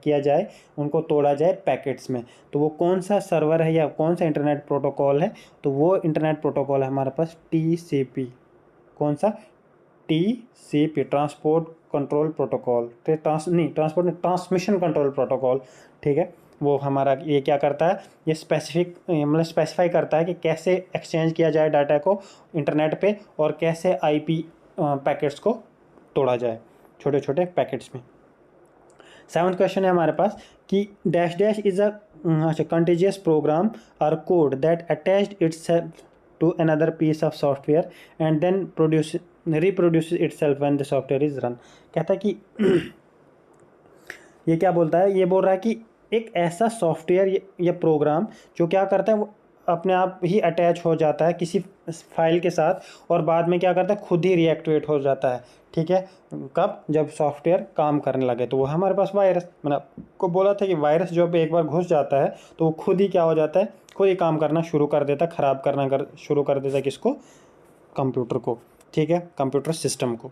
A: किया जाए, उनको तोड़ा जाए पैकेट्स में। तो वो कौन सा सर्वर है या कौन सा इंटरनेट प्रोटोकॉल है, तो वो इंटरनेट प्रोटोकॉल है हमारे पास TCP। कौन सा, TCP, transport control protocol, transport transmission control protocol. ठीक है, वो हमारा ये क्या करता है, ये मतलब स्पेसिफाई करता है कि कैसे एक्सचेंज किया जाए डाटा को इंटरनेट पे और कैसे IP पैकेट्स को तोड़ा जाए छोटे छोटे पैकेट्स में। 7th क्वेश्चन है हमारे पास कि dash dash is a contagious program और code that attached itself to another piece of software and then reproduces itself when the software is run। कहता है कि ये क्या बोलता है, ये बोल रहा है कि एक ऐसा सॉफ्टवेयर या प्रोग्राम जो क्या करता है, वो अपने आप ही अटैच हो जाता है किसी फाइल के साथ और बाद में क्या करता है, खुद ही रिएक्टिवेट हो जाता है। ठीक है, कब? जब सॉफ्टवेयर काम करने लगे। तो वो हमारे पास वायरस, मैंने आपको बोला था कि वायरस जब एक बार घुस जाता है तो वो खुद ही क्या हो जाता है, खुद ही काम करना शुरू कर देता है, ख़राब करना शुरू कर देता है किसको? कंप्यूटर को। ठीक है, कंप्यूटर सिस्टम को।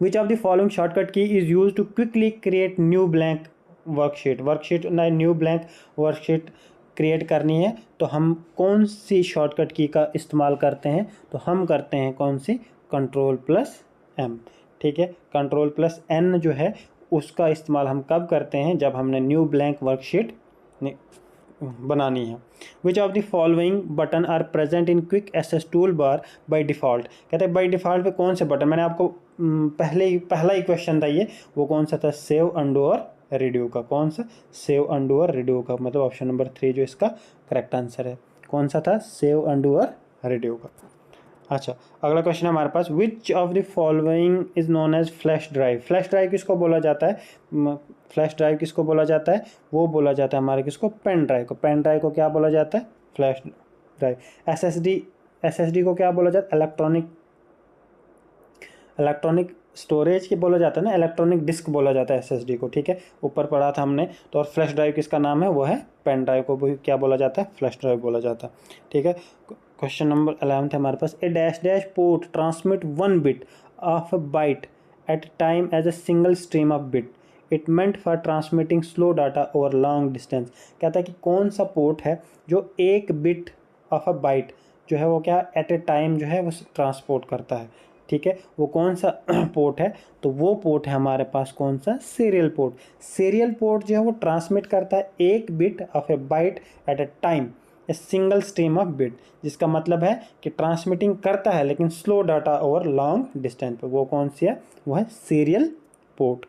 A: Which of the following shortcut key is use to quickly create new blank worksheet ना, न्यू ब्लैंक वर्कशीट क्रिएट करनी है तो हम कौन सी शॉर्टकट की का इस्तेमाल करते हैं? तो हम करते हैं कौन सी? Ctrl+M। ठीक है, Ctrl+N जो है उसका इस्तेमाल हम कब करते हैं? जब हमने न्यू ब्लैंक वर्कशीट बनानी है। Which of the following button are present in quick access tool bar by default? कहते हैं बाई डिफ़ॉल्ट पे कौन से बटन, मैंने आपको पहला ही क्वेश्चन था ये, वो कौन सा था? सेव, अंडू और रिड्यू का। कौन सा? सेव, अंडू और रिड्यू का, मतलब ऑप्शन नंबर 3 जो इसका करेक्ट आंसर है। कौन सा था? सेव, अंडू और रिड्यू का। अच्छा, अगला क्वेश्चन है हमारे पास, which of the following is known as flash drive? Flash drive किसको बोला जाता है? फ्लैश ड्राइव किसको बोला जाता है? वो बोला जाता है हमारे किसको? पेन ड्राइव को। पेन ड्राइव को क्या बोला जाता है? Flash drive. एसएसडी को क्या बोला जाता है? इलेक्ट्रॉनिक स्टोरेज की बोला जाता है ना, इलेक्ट्रॉनिक डिस्क बोला जाता है एसएसडी को। ठीक है, ऊपर पढ़ा था हमने। तो और फ्लैश ड्राइव किसका नाम है? वो है पेन ड्राइव को भी क्या बोला जाता है? फ्लैश ड्राइव बोला जाता है। ठीक है, क्वेश्चन नंबर 11 है हमारे पास, a dash dash port transmit 1 bit of a byte at time as a single stream of bit, it meant for transmitting slow data over long distance. कहता है कि कौन सा पोर्ट है जो 1 बिट ऑफ अ बाइट जो है वो क्या एट ए टाइम जो है वो ट्रांसपोर्ट करता है। ठीक है, वो कौन सा पोर्ट है? तो वो पोर्ट है हमारे पास कौन सा? Serial port. सीरियल पोर्ट जो है वो ट्रांसमिट करता है 1 bit of a byte at a time a single stream of bit, जिसका मतलब है कि ट्रांसमिटिंग करता है लेकिन slow data over long distance पे। वो कौन सी है? वो है सीरियल पोर्ट।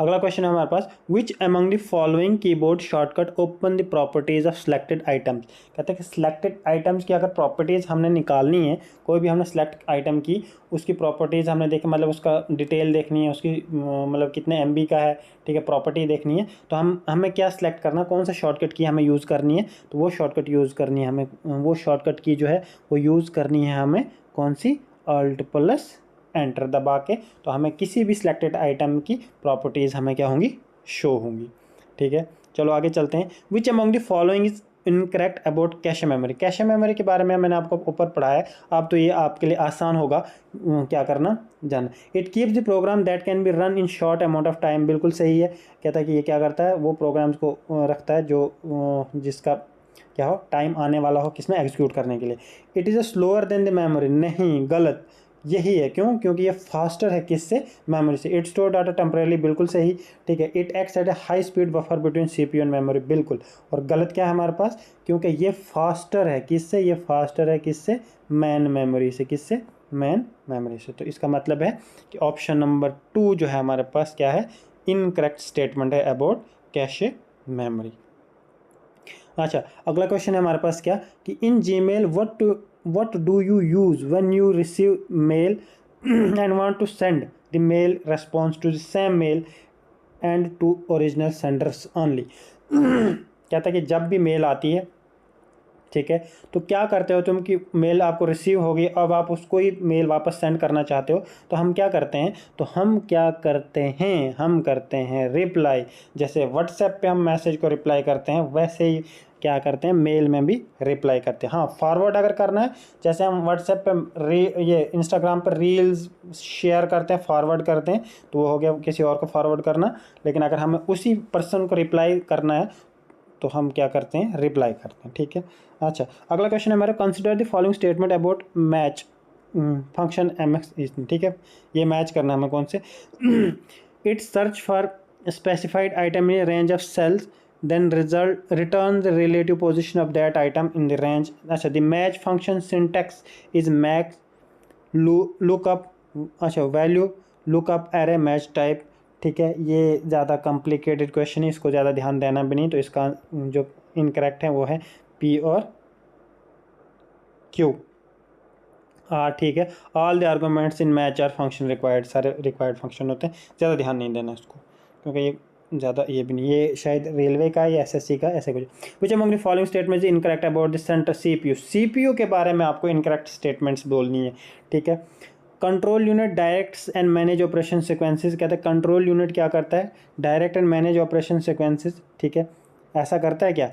A: अगला क्वेश्चन है हमारे पास, which among the following keyboard shortcut open the properties of selected items? कहते हैं कि सिलेक्टेड आइटम्स की अगर प्रॉपर्टीज़ हमने निकालनी है, कोई भी हमने सेलेक्ट आइटम की उसकी प्रॉपर्टीज़ हमने देखी, मतलब उसका डिटेल देखनी है, उसकी मतलब कितने MB का है, ठीक है, प्रॉपर्टी देखनी है, तो हमें क्या सिलेक्ट करना, कौन सा शॉर्टकट की हमें यूज़ करनी है? तो वो शॉर्टकट यूज़ करनी है हमें, वो शॉर्टकट की जो है वो यूज़ करनी है हमें कौन सी? Alt+Enter दबा के। तो हमें किसी भी सिलेक्टेड आइटम की प्रॉपर्टीज़ हमें क्या होंगी? शो होंगी। ठीक है, चलो आगे चलते हैं। विच among the following is incorrect about cache memory? Cache memory के बारे में मैंने आपको ऊपर पढ़ाया है, अब तो ये आपके लिए आसान होगा क्या करना, जाना। It keeps the program that can be run in short amount of time. बिल्कुल सही है, कहता है कि ये क्या करता है? वो प्रोग्राम्स को रखता है जो जिसका क्या हो, टाइम आने वाला हो किसमें? एग्जीक्यूट करने के लिए। It is a slower then the memory, नहीं, गलत, यही है। क्यों? क्योंकि ये फास्टर है किससे? मेमोरी से। इट स्टोर डाटा टेम्परेली, बिल्कुल सही। ठीक है, it acts at a high speed buffer between CPU and memory, बिल्कुल। और गलत क्या है हमारे पास? क्योंकि ये फास्टर है किससे? ये फास्टर है किससे? मैन मेमोरी से। किससे? मैन मेमोरी से। तो इसका मतलब है कि ऑप्शन नंबर 2 जो है हमारे पास क्या है? इनकरेक्ट स्टेटमेंट है अबाउट कैशे मेमोरी। अच्छा, अगला क्वेश्चन है हमारे पास क्या कि इन Gmail what do you use when you receive mail and want to send the mail response to the same mail and to original senders only? कहता है कि जब भी मेल आती है, ठीक है, तो क्या करते हो तुम कि मेल आपको रिसीव होगी, अब आप उसको ही मेल वापस सेंड करना चाहते हो, तो हम क्या करते हैं? तो हम क्या करते हैं? हम करते हैं रिप्लाई। जैसे व्हाट्सएप पे हम मैसेज को रिप्लाई करते हैं, वैसे ही क्या करते हैं? मेल में भी रिप्लाई करते हैं। हाँ, फॉरवर्ड अगर करना है, जैसे हम व्हाट्सएप पे ये इंस्टाग्राम पर रील्स शेयर करते हैं, फॉरवर्ड करते हैं, तो वो हो गया किसी और को फॉरवर्ड करना। लेकिन अगर हमें उसी पर्सन को रिप्लाई करना है तो हम क्या करते हैं? रिप्लाई करते हैं। ठीक है, अच्छा, अगला क्वेश्चन है हमारा, consider the following statement about match function MX। ठीक है, ये मैच करना है हमें कौन से? It search for specified item in range of cells, then result return the relative position of that item in the range. अच्छा, the match function syntax is max lookup, अच्छा, value lookup array match type. ठीक है, ये ज़्यादा complicated question है, इसको ज़्यादा ध्यान देना भी नहीं। तो इसका जो इनकरेक्ट है वो है P और Q। ठीक है, all the arguments in match are function required, सारे रिक्वायर्ड फंक्शन होते हैं, ज़्यादा ध्यान नहीं देना इसको, क्योंकि ये ज़्यादा ये भी नहीं, ये शायद रेलवे का या एसएससी का ऐसे कुछ। विच among the following statements incorrect about the centre CPU. CPU के बारे में आपको इनकरेक्ट स्टेटमेंट्स बोलनी है, ठीक है। Control unit directs and manage operation sequences, कहते हैं कंट्रोल यूनिट क्या करता है, direct and manage operation sequences, ठीक है। ऐसा करता है क्या?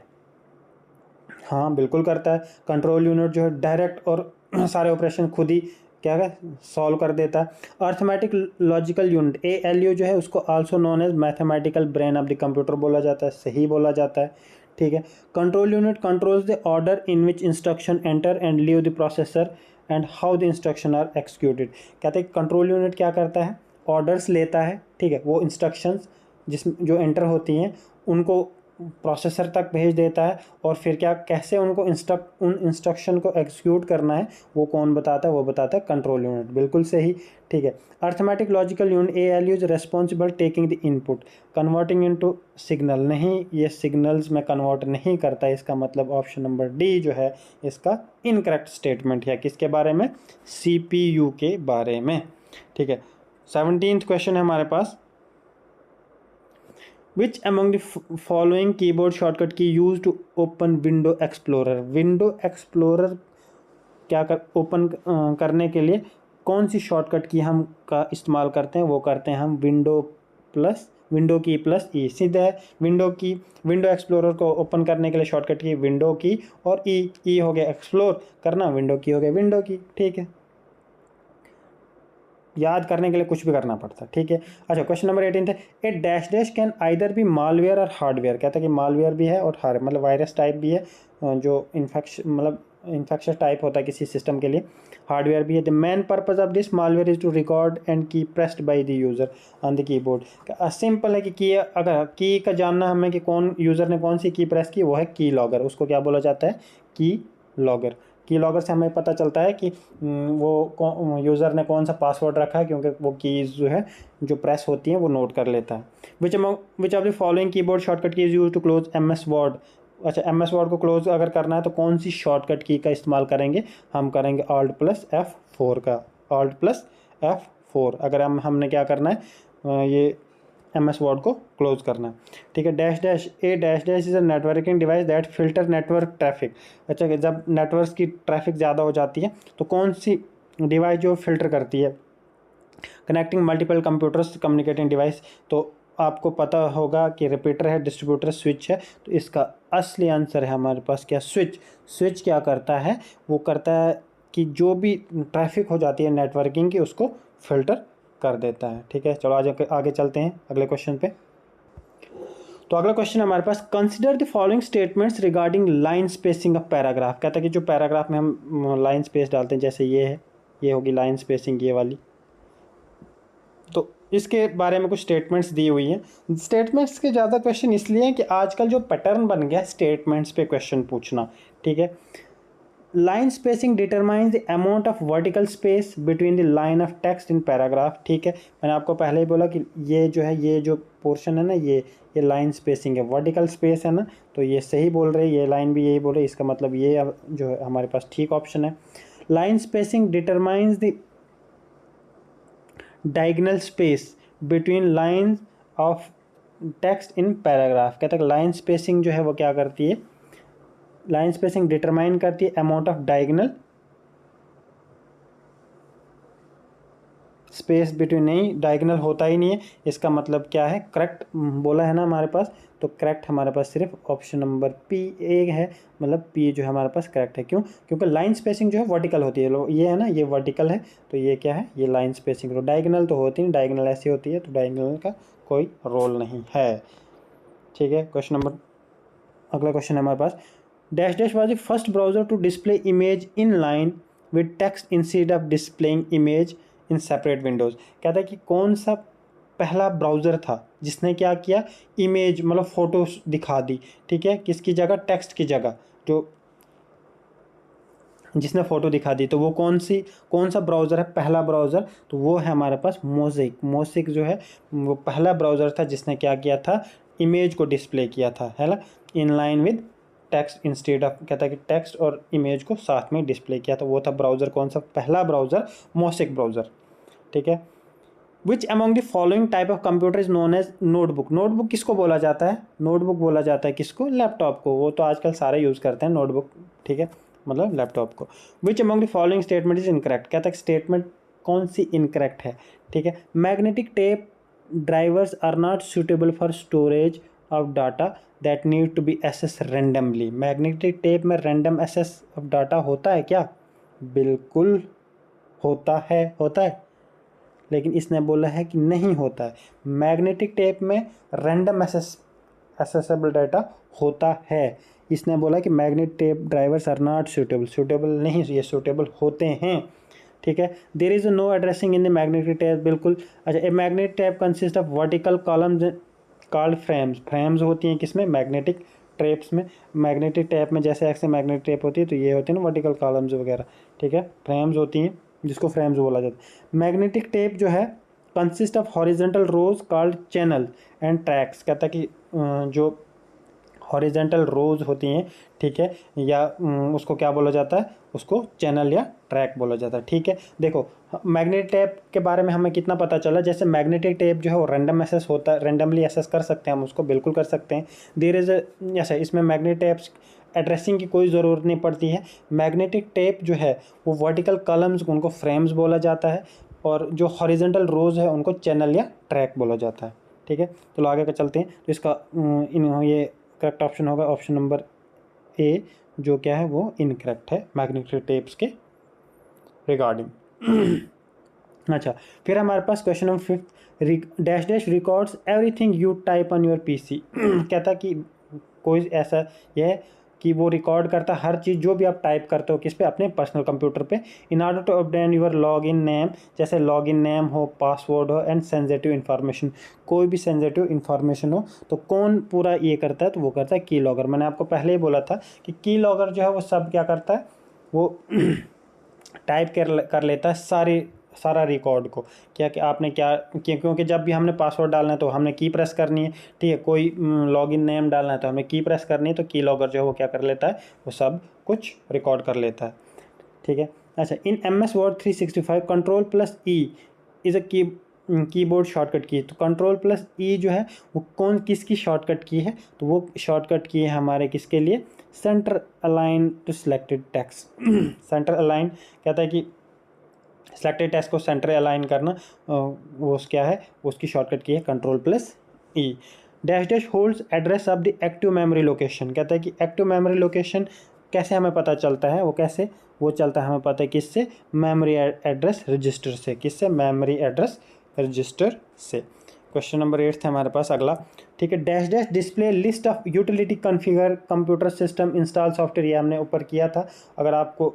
A: हाँ बिल्कुल करता है। कंट्रोल यूनिट जो है डायरेक्ट और सारे ऑपरेशन खुद ही क्या है सॉल्व कर देता है। अर्थमेटिक लॉजिकल यूनिट ALU जो है उसको also known as mathematical brain of the computer बोला जाता है, सही बोला जाता है, ठीक है। Control unit controls the order in which instruction enter and leave the processor and how the instruction are executed. कहते हैं कंट्रोल यूनिट क्या करता है, ऑर्डर्स लेता है, ठीक है, वो इंस्ट्रक्शंस जिस जो एंटर होती हैं उनको प्रोसेसर तक भेज देता है, और फिर क्या कैसे उनको उन इंस्ट्रक्शन को एग्जीक्यूट करना है वो कौन बताता है, वो बताता है कंट्रोल यूनिट, बिल्कुल सही, ठीक है। Arithmetic logical unit ALU is responsible taking the input converting into signal. नहीं, ये सिग्नल्स में कन्वर्ट नहीं करता, इसका मतलब ऑप्शन नंबर डी जो है इसका इनकरेक्ट स्टेटमेंट है। किसके बारे में? CPU के बारे में, ठीक है। 17th क्वेश्चन है हमारे पास, Which among the following keyboard shortcut key used to open Window Explorer? Window Explorer क्या कर ओपन करने के लिए कौन सी शॉर्टकट की हम का इस्तेमाल करते हैं? वो करते हैं हम विंडो की प्लस ई। सीधा है विंडो एक्सप्लोरर को ओपन करने के लिए शॉर्टकट की विंडो की और ई हो गया एक्सप्लोर करना, विंडो की हो गया विंडो की, ठीक है। याद करने के लिए कुछ भी करना पड़ता है, ठीक है। अच्छा, क्वेश्चन नंबर 18 है, ए डैश डैश कैन आइदर भी मालवेयर और हार्डवेयर। कहता है कि मालवेयर भी है और हार्ड मतलब वायरस टाइप भी है, जो इन्फेक्शन टाइप होता है किसी सिस्टम के लिए, हार्डवेयर भी है। The main purpose of this malware is to record and key pressed by the user on the keyboard. Simple है कि अगर की का जानना हमें कि कौन यूज़र ने कौन सी की प्रेस की, वो है की लॉगर, उसको क्या बोला जाता है, की लॉगर। की लॉगर से हमें पता चलता है कि वो यूज़र ने कौन सा पासवर्ड रखा है, क्योंकि वो कीज़ जो है जो प्रेस होती हैं वो नोट कर लेता है। Which of the following keyboard shortcut key is use to close MS Word. अच्छा, MS वर्ड को क्लोज अगर करना है तो कौन सी शॉर्टकट की का इस्तेमाल करेंगे? हम करेंगे Alt+F4 का, Alt+F4। अगर हमने क्या करना है, ये MS वर्ड को क्लोज करना है, ठीक है। Dash dash is a networking device that filter network traffic. अच्छा, जब नेटवर्क की ट्रैफिक ज़्यादा हो जाती है तो कौन सी डिवाइस जो फिल्टर करती है? Connecting multiple computers communicating device. तो आपको पता होगा कि रिपीटर है, डिस्ट्रीब्यूटर, स्विच है, तो इसका असली आंसर है हमारे पास क्या, स्विच क्या करता है, वो करता है कि जो भी ट्रैफिक हो जाती है नेटवर्किंग की उसको फिल्टर कर देता है, ठीक है। चलो आगे चलते हैं अगले क्वेश्चन पे। तो अगला क्वेश्चन हमारे पास, consider the following statements regarding line spacing of paragraph. कहता है कि जो पैराग्राफ में हम लाइन स्पेस डालते हैं, जैसे ये है, ये होगी लाइन स्पेसिंग ये वाली, तो इसके बारे में कुछ स्टेटमेंट्स दी हुई हैं। स्टेटमेंट्स के ज़्यादा क्वेश्चन इसलिए हैं कि आजकल जो पैटर्न बन गया स्टेटमेंट्स पे क्वेश्चन पूछना, ठीक है। Line spacing determines the amount of vertical space between the line of text in paragraph, ठीक है। मैंने आपको पहले ही बोला कि ये जो है, ये जो पोर्शन है ना, ये लाइन स्पेसिंग है, वर्टिकल स्पेस है ना, तो ये सही बोल रहे हैं, ये लाइन भी यही बोल रही है, इसका मतलब ये जो है हमारे पास ठीक ऑप्शन है। Line spacing determines the diagonal space between lines of text in paragraph. कहते हैं लाइन स्पेसिंग जो है वो क्या करती है, लाइन स्पेसिंग डिटरमाइन करती है amount of diagonal space between, नहीं डायगोनल होता ही नहीं है, इसका मतलब क्या है, करेक्ट बोला है ना हमारे पास, तो करेक्ट हमारे पास सिर्फ ऑप्शन नंबर P एक है, मतलब P जो है हमारे पास करेक्ट है। क्यों? क्योंकि लाइन स्पेसिंग जो है वर्टिकल होती है, ये है ना, ये वर्टिकल है, तो ये क्या है, ये लाइन स्पेसिंग। तो डायगोनल तो होती नहीं, डायगोनल ऐसी होती है, तो डायगोनल का कोई रोल नहीं है, ठीक है। अगला क्वेश्चन है हमारे पास, dash dash was the first browser to display image in line with text instead of displaying image in separate windows. कहता है कि कौन सा पहला ब्राउज़र था जिसने क्या किया, इमेज मतलब फ़ोटो दिखा दी, ठीक है, किसकी जगह, टेक्स्ट की जगह, जो जिसने फ़ोटो दिखा दी, तो वो कौन सा ब्राउज़र है, पहला ब्राउज़र, तो वो है हमारे पास मोज़ेक जो है वो पहला ब्राउज़र था जिसने क्या किया था, इमेज को डिस्प्ले किया था, है ना, इन line with text instead of. कहता है कि टेक्स्ट और इमेज को साथ में डिस्प्ले किया, तो वो था ब्राउज़र कौन सा, पहला ब्राउज़र मोज़ेक ब्राउज़र, ठीक है। Which among the following type of computer is known as notebook. Notebook किसको बोला जाता है? नोटबुक बोला जाता है किसको? लैपटॉप को। वो तो आजकल सारे यूज़ करते हैं नोटबुक, ठीक है, मतलब लैपटॉप को। Which among the following statement is incorrect. कहता है स्टेटमेंट कौन सी इनकरेक्ट है, ठीक है। Magnetic tape drivers are not suitable for storage of data that need to be access randomly. Magnetic tape में रैंडम एसेस ऑफ डाटा होता है क्या? बिल्कुल होता है, लेकिन इसने बोला है कि नहीं होता है। मैग्नेटिक टेप में रैंडम एसेसेबल डाटा होता है। इसने बोला कि magnetic tape drivers are not suitable नहीं, ये सूटेबल होते हैं, ठीक है। There is no addressing in the magnetic tape, बिल्कुल। अच्छा, a magnetic tape consist of vertical columns called frames होती हैं किसमें? मैग्नेटिक टेप्स में। मैग्नेटिक टेप में जैसे ऐसे मैग्नेटिक टेप होती है तो ये होती है ना वर्टिकल कॉलम्स वगैरह, ठीक है, फ्रेम्स होती हैं जिसको फ्रेम्स बोला जाता है। मैग्नेटिक टेप जो है consist of horizontal rows called channel and tracks. कहता है कि जो हॉरिजेंटल रोज होती हैं, ठीक है, या उसको क्या बोला जाता है? उसको चैनल या ट्रैक बोला जाता है, ठीक है। देखो मैग्नेटिक टेप के बारे में हमें कितना पता चला। जैसे मैग्नेटिक टेप जो है वो रैंडम एसेस होता है, रैंडमली एसेस कर सकते हैं हम उसको, बिल्कुल कर सकते हैं। देयर इज ऐसा इसमें मैग्नेटिक टेप्स एड्रेसिंग की कोई ज़रूरत नहीं पड़ती है। मैग्नेटिक टेप जो है वो वर्टिकल कॉलम्स उनको फ्रेम्स बोला जाता है, और जो हॉरिजेंटल रोज है उनको चैनल या ट्रैक बोला जाता है, ठीक है। चलो आगे का चलते हैं। तो इसका ये करेक्ट ऑप्शन होगा ऑप्शन नंबर ए, जो क्या है वो इनकरेक्ट है मैग्नेटिक टेप्स के रिगार्डिंग। अच्छा, फिर हमारे पास question number 5, dash dash records everything you type on your PC. कहता कि कोई ऐसा यह है कि वो रिकॉर्ड करता है हर चीज़ जो भी आप टाइप करते हो किस पे? अपने पर्सनल कंप्यूटर पे। In order to obtain your log in name, जैसे लॉग इन नेम हो, पासवर्ड हो, एंड सेंसिटिव इन्फॉर्मेशन, कोई भी सेंसिटिव इन्फॉर्मेशन हो तो कौन पूरा ये करता है? तो वो करता है की लॉगर। मैंने आपको पहले ही बोला था कि की लॉगर जो है वो सब क्या करता है? वो टाइप कर लेता है सारा रिकॉर्ड को। क्या कि आपने क्या, क्योंकि जब भी हमने पासवर्ड डालना है तो हमने की प्रेस करनी है, ठीक है। कोई लॉगिन नेम डालना है तो हमें की प्रेस करनी है, तो की लॉगर जो है वो क्या कर लेता है? वो सब कुछ रिकॉर्ड कर लेता है, ठीक है। अच्छा, इन MS Word 365 Ctrl+E is a keyboard shortcut की। तो Ctrl+E जो है वो किसकी शॉर्टकट की है? तो वो शॉर्टकट की है हमारे किसके लिए? Centre align to selected text. Centre align कहता है कि सिलेक्टेड टेक्स्ट को सेंटर अलाइन करना, वो क्या है? उसकी शॉर्टकट की है Ctrl+E। Dash dash holds address of the active memory location. कहता है कि एक्टिव मेमोरी लोकेशन कैसे हमें पता चलता है? वो कैसे वो चलता है हमें पता है किससे? मेमोरी एड्रेस रजिस्टर से। किससे? मेमोरी एड्रेस रजिस्टर से। क्वेश्चन नंबर 8 था हमारे पास अगला, ठीक है। Dash dash display list of utility configure computer system install software, ये हमने ऊपर किया था। अगर आपको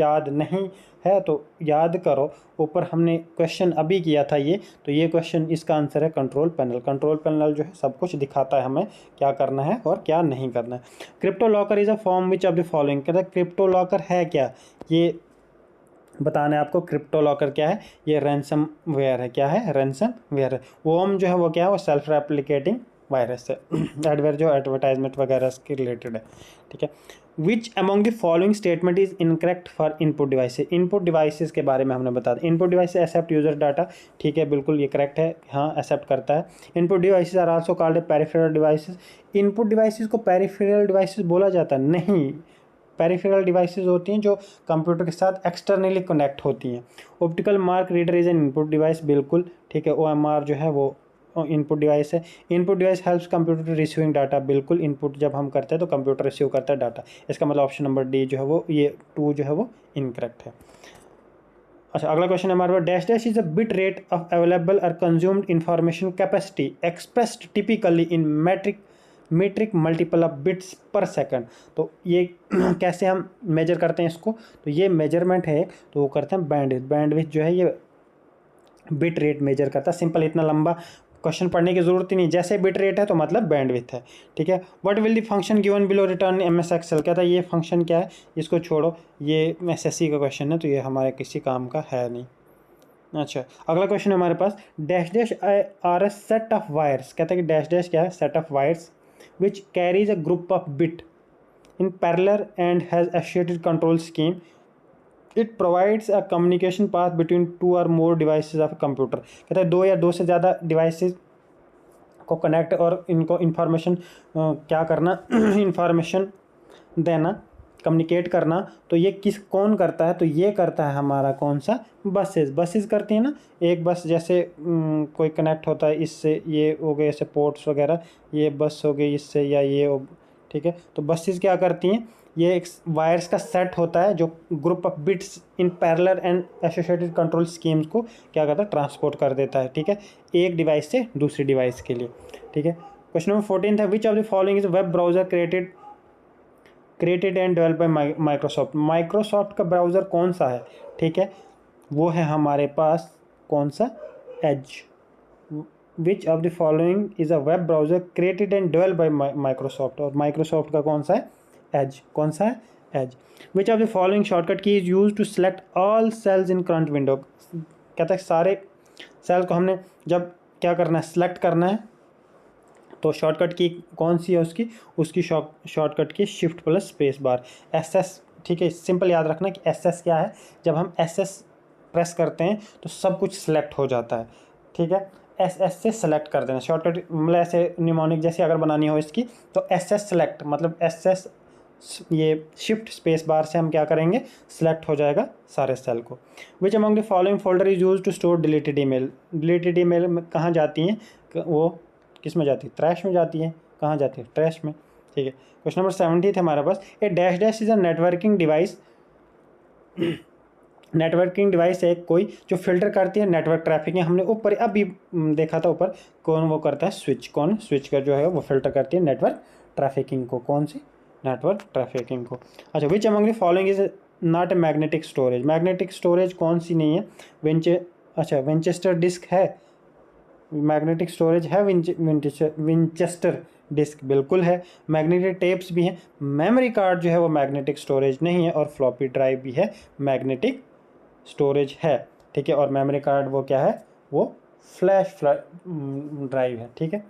A: याद नहीं है तो याद करो, ऊपर हमने क्वेश्चन अभी किया था ये। तो ये क्वेश्चन, इसका आंसर है कंट्रोल पैनल। कंट्रोल पैनल जो है सब कुछ दिखाता है हमें क्या करना है और क्या नहीं करना है। Crypto locker is a form which of the following. कहता है क्रिप्टो लॉकर है क्या? ये बताना है आपको। क्रिप्टो लॉकर क्या है? ये रैंसम वेयर है। क्या है? रैंसम वेयर है। वोम जो है वो क्या है? वो सेल्फ रेप्लिकेटिंग वायरस है। एडवेयर जो एडवर्टाइजमेंट वगैरह के रिलेटेड है, ठीक है। Which among the following statement is incorrect for input devices. Input devices के बारे में हमने बता दिया। Input device accept user data, ठीक है, बिल्कुल ये करेक्ट है, हाँ एक्सेप्ट करता है। Input devices are also called peripheral devices. Input devices को पेरिफेरल डिवाइसेज बोला जाता है? नहीं, पेरिफेरल डिवाइसेज होती हैं जो कंप्यूटर के साथ एक्सटर्नली कनेक्ट होती हैं। Optical mark reader is an input device, बिल्कुल ठीक है। OMR जो है वो इनपुट डिवाइस है। Input device helps computer to receiving data, बिल्कुल इनपुट जब हम करते हैं तो कंप्यूटर रिसीव करता है डाटा। इसका मतलब ऑप्शन नंबर डी जो है वो, ये 2 जो है वो इनकरेक्ट है। अच्छा, अगला क्वेश्चन हमारे पास, dash dash is a bit rate of available और consumed information capacity expressed typically in metric multiple of bits per second. तो ये कैसे हम मेजर करते हैं इसको? तो ये मेजरमेंट है, तो वो करते हैं बैंडविड्थ। बैंडविड्थ जो है ये बिट रेट मेजर करता है। सिंपल, इतना लंबा क्वेश्चन पढ़ने की जरूरत ही नहीं, जैसे बिट रेट है तो मतलब बैंडविड्थ है, ठीक है। What will the function given below return MS Excel. कहता है ये फंक्शन क्या है, इसको छोड़ो, ये SSC का क्वेश्चन है तो ये हमारे किसी काम का है नहीं। अच्छा, अगला क्वेश्चन हमारे पास, dash dash are a set of wires. कहता है कि डैश डैश क्या है? Set of wires which carries a group of bit in parallel and has associated control scheme it provides a communication path between 2 और मोर devices of computer. कहता है 2 या 2 से ज़्यादा डिवाइसेस को कनेक्ट और इनको इंफॉर्मेशन क्या करना इंफॉर्मेशन देना, कम्युनिकेट करना। तो ये कौन करता है? तो ये करता है हमारा कौन सा? बसेस करती है ना। एक बस जैसे कोई कनेक्ट होता है इससे, ये हो गए ऐसे पोर्ट्स वगैरह, ये बस हो गई इससे, या ये हो, ठीक है। तो बसेस क्या करती हैं? ये एक वायर्स का सेट होता है जो group of bits in parallel and associated control schemes को क्या करता है? ट्रांसपोर्ट कर देता है, ठीक है, एक डिवाइस से दूसरी डिवाइस के लिए, ठीक है। क्वेश्चन नंबर 14 है, which of the following is web browser created and develop by Microsoft. Microsoft का ब्राउज़र कौन सा है? ठीक है, वो है हमारे पास कौन सा? Edge. Which of the following is a web browser created and develop by Microsoft, और माइक्रोसॉफ्ट का कौन सा है? एज। कौन सा है? Edge. Which of the following shortcut key is use to select all cells in current window. कहता है सारे सेल को हमने जब क्या करना है? सेलेक्ट करना है, तो शॉर्टकट की कौन सी है उसकी शॉर्टकट की shift plus space bar, SS, ठीक है। सिंपल याद रखना कि SS क्या है? जब हम SS प्रेस करते हैं तो सब कुछ सिलेक्ट हो जाता है, ठीक है। SS से सेलेक्ट कर देना शॉर्टकट, मतलब ऐसे निमोनिक जैसे अगर बनानी हो इसकी, तो SS सेलेक्ट मतलब SS ये शिफ्ट स्पेस बार से हम क्या करेंगे? सिलेक्ट हो जाएगा सारे सेल को। Which among the following folder is use to store deleted email. Deleted email में कहाँ जाती हैं? वो किस में जाती है? ट्रैश में जाती है। कहाँ जाती है? ट्रैश में, ठीक है। क्वेश्चन नंबर 70 है हमारे पास, a dash dash is a networking device. Networking device है कोई जो फिल्टर करती है नेटवर्क ट्रैफिक। हमने ऊपर अभी देखा था ऊपर, कौन वो करता है? स्विच। कौन? स्विच का जो है वो फिल्टर करती है नेटवर्क ट्रैफिकिंग को। कौन सी? नेटवर्क ट्रैफिकिंग को। अच्छा, विच among the following is not a magnetic storage. Magnetic storage कौन सी नहीं है? विंचेस्टर डिस्क है। मैग्नेटिक स्टोरेज है विंचेस्टर डिस्क, बिल्कुल है। मैग्नेटिक टेप्स भी हैं। मेमोरी कार्ड जो है वो मैग्नेटिक स्टोरेज नहीं है, और फ्लॉपी ड्राइव भी है, मैग्नेटिक स्टोरेज है, ठीक है। और मेमोरी कार्ड वो क्या है? वो फ्लैश ड्राइव है, ठीक है।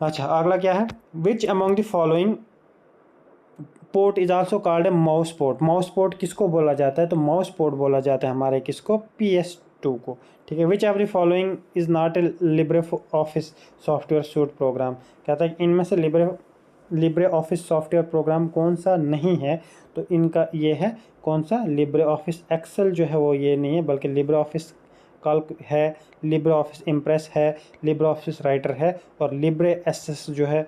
A: अच्छा, अगला क्या है? Which among the following port is also called a mouse port. Mouse port किसको बोला जाता है? तो माउस पोर्ट बोला जाता है हमारे किसको? PS2 को, ठीक है। Which of the following is not a LibreOffice software suite program. कहता है इनमें से लिब्रे ऑफिस सॉफ्टवेयर प्रोग्राम कौन सा नहीं है? तो इनका ये है कौन सा? लिब्रे ऑफिस एक्सेल जो है वो ये नहीं है, बल्कि लिब्रे ऑफिस कैल्क है, लिब्रे ऑफिस इम्प्रेस है, लिब्रे ऑफिस राइटर है, और लिब्रे एसएस जो है,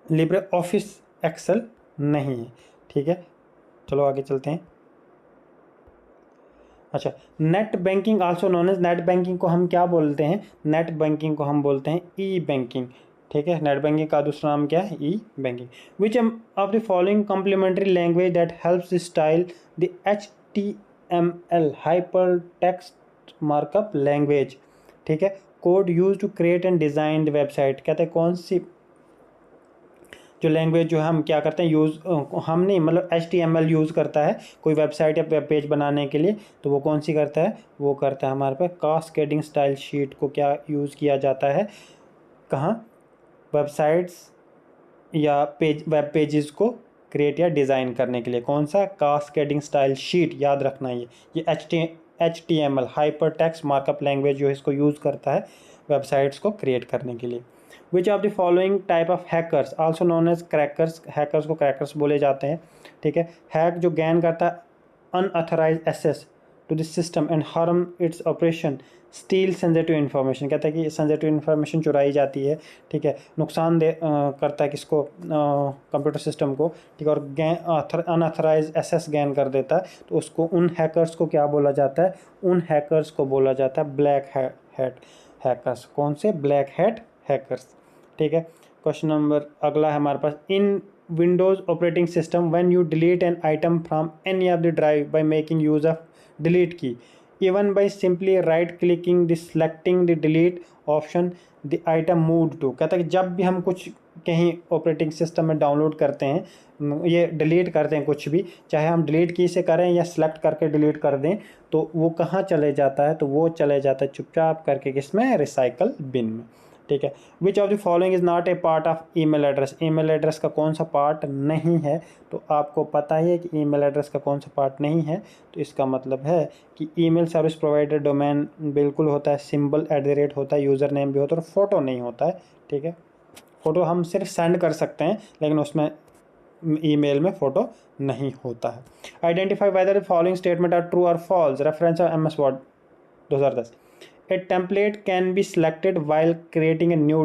A: लिब्रे ऑफिस एक्सेल नहीं है, ठीक है। चलो आगे चलते हैं। अच्छा, net banking also known as, net banking को हम क्या बोलते हैं? नेट बैंकिंग को हम बोलते हैं ई बैंकिंग, ठीक है। नेट बैंकिंग का दूसरा नाम क्या है? E banking. Which of the following complementary language that helps style the HTML hyper text markup language, ठीक है। Code use to create and design the website. कहते हैं कौन सी जो लैंग्वेज जो हम क्या करते हैं यूज़, हम नहीं मतलब HTML यूज़ करता है कोई वेबसाइट या वेब पेज बनाने के लिए, तो वो कौन सी करता है? वो करता है हमारे पास कास्केडिंग स्टाइल शीट को क्या यूज़ किया जाता है? कहाँ? वेबसाइट्स या वेब पेजेस को क्रिएट या डिज़ाइन करने के लिए। कौन सा? कास्केडिंग स्टाइल शीट, याद रखना ये HTML hyper text markup language जो इसको यूज़ करता है वेबसाइट्स को क्रिएट करने के लिए। Which of the following type of hackers also known as crackers. Hackers को क्रैकर्स बोले जाते हैं, ठीक है। हैक जो गैन करता है unauthorised access to the system and harm its operation, steal sensitive information. कहता है कि सेंसिटिव इन्फॉर्मेशन चुराई जाती है, ठीक है। नुकसान करता है किसको? कंप्यूटर सिस्टम को, ठीक है। और अनऑथराइज एक्सेस गैन कर देता है, तो उसको उन हैकर्स को क्या बोला जाता है? उन हैकर्स को बोला जाता है ब्लैक हैट हैकर्स। कौन से? ब्लैक हैट हैकर्स, ठीक है। क्वेश्चन नंबर अगला है हमारे पास, in Windows operating system when you delete an item from any of the drive by making use of delete key, even by simply right clicking the selecting the delete option the item move to. कहता है कि जब भी हम कुछ कहीं operating system में download करते हैं, ये डिलीट करते हैं कुछ भी, चाहे हम डिलीट की से करें या सेलेक्ट करके डिलीट कर दें, तो वो कहाँ चले जाता है? तो वो चले जाता है चुपचाप करके किसमें? रिसाइकल बिन में। ठीक है। Which of the following is not a part of email address, email address का कौन सा पार्ट नहीं है, तो आपको पता ही है कि ईमेल एड्रेस का कौन सा पार्ट नहीं है, तो इसका मतलब है कि ईमेल सर्विस प्रोवाइडर डोमेन बिल्कुल होता है, सिंबल @ होता है, यूज़र नेम भी होता है, और फोटो नहीं होता है। ठीक है, फ़ोटो हम सिर्फ सेंड कर सकते हैं, लेकिन उसमें ईमेल में फ़ोटो नहीं होता है। Identify whether the following statement are true और false, reference of MS Word 2010। A template can be selected while creating a new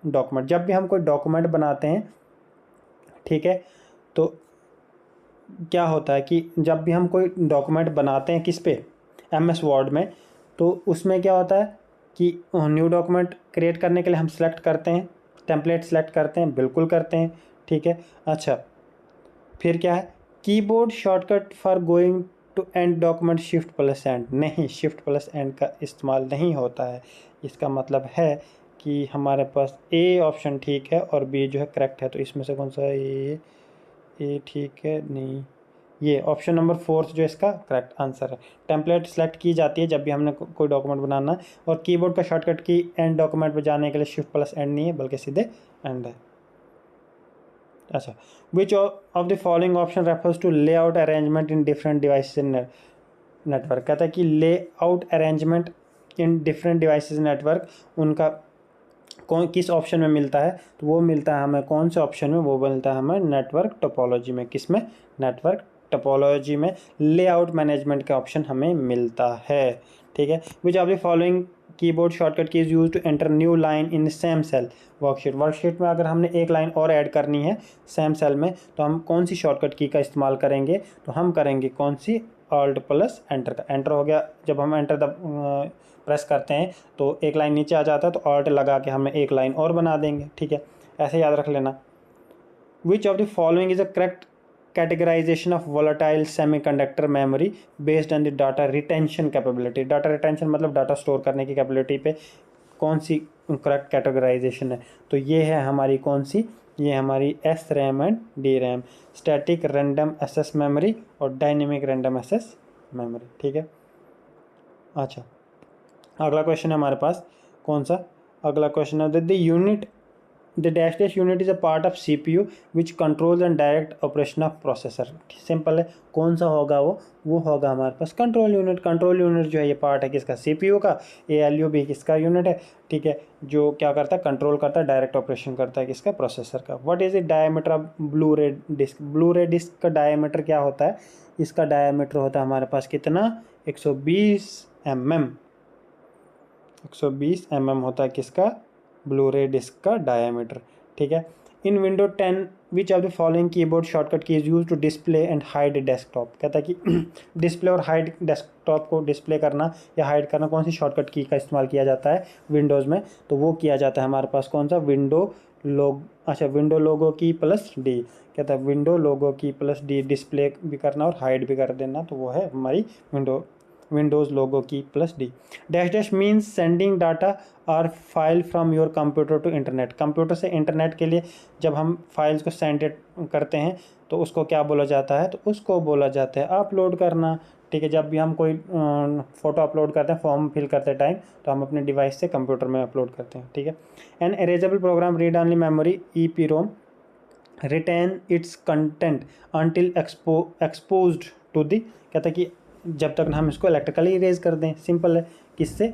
A: document, जब भी हम कोई डॉक्यूमेंट बनाते हैं, ठीक है, तो क्या होता है कि जब भी हम कोई डॉक्यूमेंट बनाते हैं किस पे, MS वर्ड में, तो उसमें क्या होता है कि न्यू डॉक्यूमेंट क्रिएट करने के लिए हम सेलेक्ट करते हैं, टेम्पलेट सेलेक्ट करते हैं, बिल्कुल करते हैं। ठीक है, अच्छा, फिर क्या है, keyboard shortcut for going to end document Shift+N, नहीं, Shift+N का इस्तेमाल नहीं होता है। इसका मतलब है कि हमारे पास ए ऑप्शन ठीक है और बी जो है करेक्ट है, तो इसमें से कौन सा ए ठीक है, नहीं, ये ऑप्शन नंबर 4 जो इसका करेक्ट आंसर है। टेम्पलेट सेलेक्ट की जाती है जब भी हमने कोई डॉक्यूमेंट बनाना है, और कीबोर्ड का शॉर्टकट की एंड डॉक्यूमेंट पे जाने के लिए Shift+N नहीं है, बल्कि सीधे एंड है। अच्छा, which of the following option refers to layout arrangement in different devices in network, कहता है कि layout arrangement in different devices network, उनका कौन किस ऑप्शन में मिलता है, तो वो मिलता है हमें कौन से ऑप्शन में, वो मिलता है हमें नेटवर्क टोपोलॉजी में। किस में? नेटवर्क टोपोलॉजी में लेआउट मैनेजमेंट का ऑप्शन हमें मिलता है। ठीक है, which of the following keyboard shortcut key is use to enter new line in same cell worksheet में अगर हमने एक लाइन और ऐड करनी है सेम सेल में, तो हम कौन सी शॉर्टकट की का इस्तेमाल करेंगे, तो हम करेंगे कौन सी, Alt+Enter का। एंटर हो गया, जब हम एंटर प्रेस करते हैं तो एक लाइन नीचे आ जाता है, तो Alt लगा के हमें एक लाइन और बना देंगे। ठीक है, ऐसे याद रख लेना। Which of the following is a correct categorisation of volatile semiconductor memory based on the data retention capability, data retention मतलब डाटा स्टोर करने की कैपेबिलिटी पे कौन सी करेक्ट कैटेगराइजेशन है, तो ये है हमारी कौन सी, ये हमारी SRAM and DRAM, static random access memory और डायनेमिक रैंडम एक्सेस मेमोरी। ठीक है, अच्छा, अगला क्वेश्चन है हमारे पास, कौन सा, अगला क्वेश्चन है the unit the dash unit is a part of CPU which controls and direct operation of processor. Simple है, कौन सा होगा वो होगा हमारे पास कंट्रोल यूनिट। कंट्रोल यूनिट जो है ये पार्ट है किसका, CPU का। ALU भी किसका यूनिट है, ठीक है, जो क्या करता है, कंट्रोल करता है, डायरेक्ट ऑपरेशन करता है किसका, प्रोसेसर का। What is the diameter of blue रे डिस्क, ब्लू रे डिस्क का डायमीटर क्या होता है, इसका डायमीटर होता है हमारे पास कितना, 120 mm, 120 mm होता है किसका, ब्लू रे डिस्क का डायमीटर। ठीक है, in window 10 which of the following keyboard shortcut key is use to display and hide desktop, कहता है कि डिस्प्ले और हाइड डेस्कटॉप को डिस्प्ले करना या हाइड करना कौन सी शॉर्टकट की का इस्तेमाल किया जाता है विंडोज़ में, तो वो किया जाता है हमारे पास कौन सा, विंडो लोगो की +D, कहता है विंडो लोगो की +D, डिस्प्ले भी करना और हाइड भी कर देना, तो वो है हमारी Windows logo key +D। Dash means sending data और file from your computer to internet, computer से इंटरनेट के लिए जब हम फाइल्स को सेंड करते हैं तो उसको क्या बोला जाता है, तो उसको बोला जाता है अपलोड करना। ठीक है, जब भी हम कोई फ़ोटो अपलोड करते हैं, फॉर्म फिल करते टाइम, तो हम अपने डिवाइस से कंप्यूटर में अपलोड करते हैं। ठीक है, an erasable program read only memory EPROM retain its content until exposed to the, कहता है कि जब तक हम इसको इलेक्ट्रिकली इरेज कर दें। सिंपल है, किससे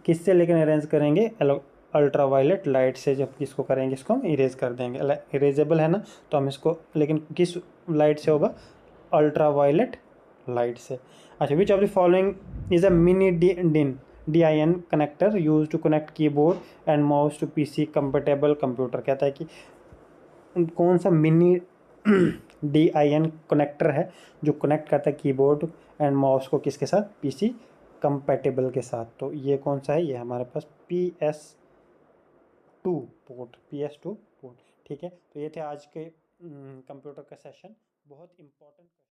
A: किससे लेकिन इरेज करेंगे, अल्ट्रा वायलेट लाइट से जब इसको करेंगे इसको हम इरेज कर देंगे। इरेजेबल है ना, तो हम इसको, लेकिन किस लाइट से होगा, अल्ट्रा वायलेट लाइट से। अच्छा, which of the following is a mini DIN connector used to connect keyboard and mouse to PC compatible computer, कहता है कि कौन सा मिनी DIN कनेक्टर है जो कनेक्ट करता है कीबोर्ड एंड माउस को किसके साथ, PC कंपेटेबल के साथ, तो ये कौन सा है, ये हमारे पास PS2 पोर्ट। ठीक है, तो ये थे आज के कंप्यूटर का सेशन, बहुत इंपॉर्टेंट।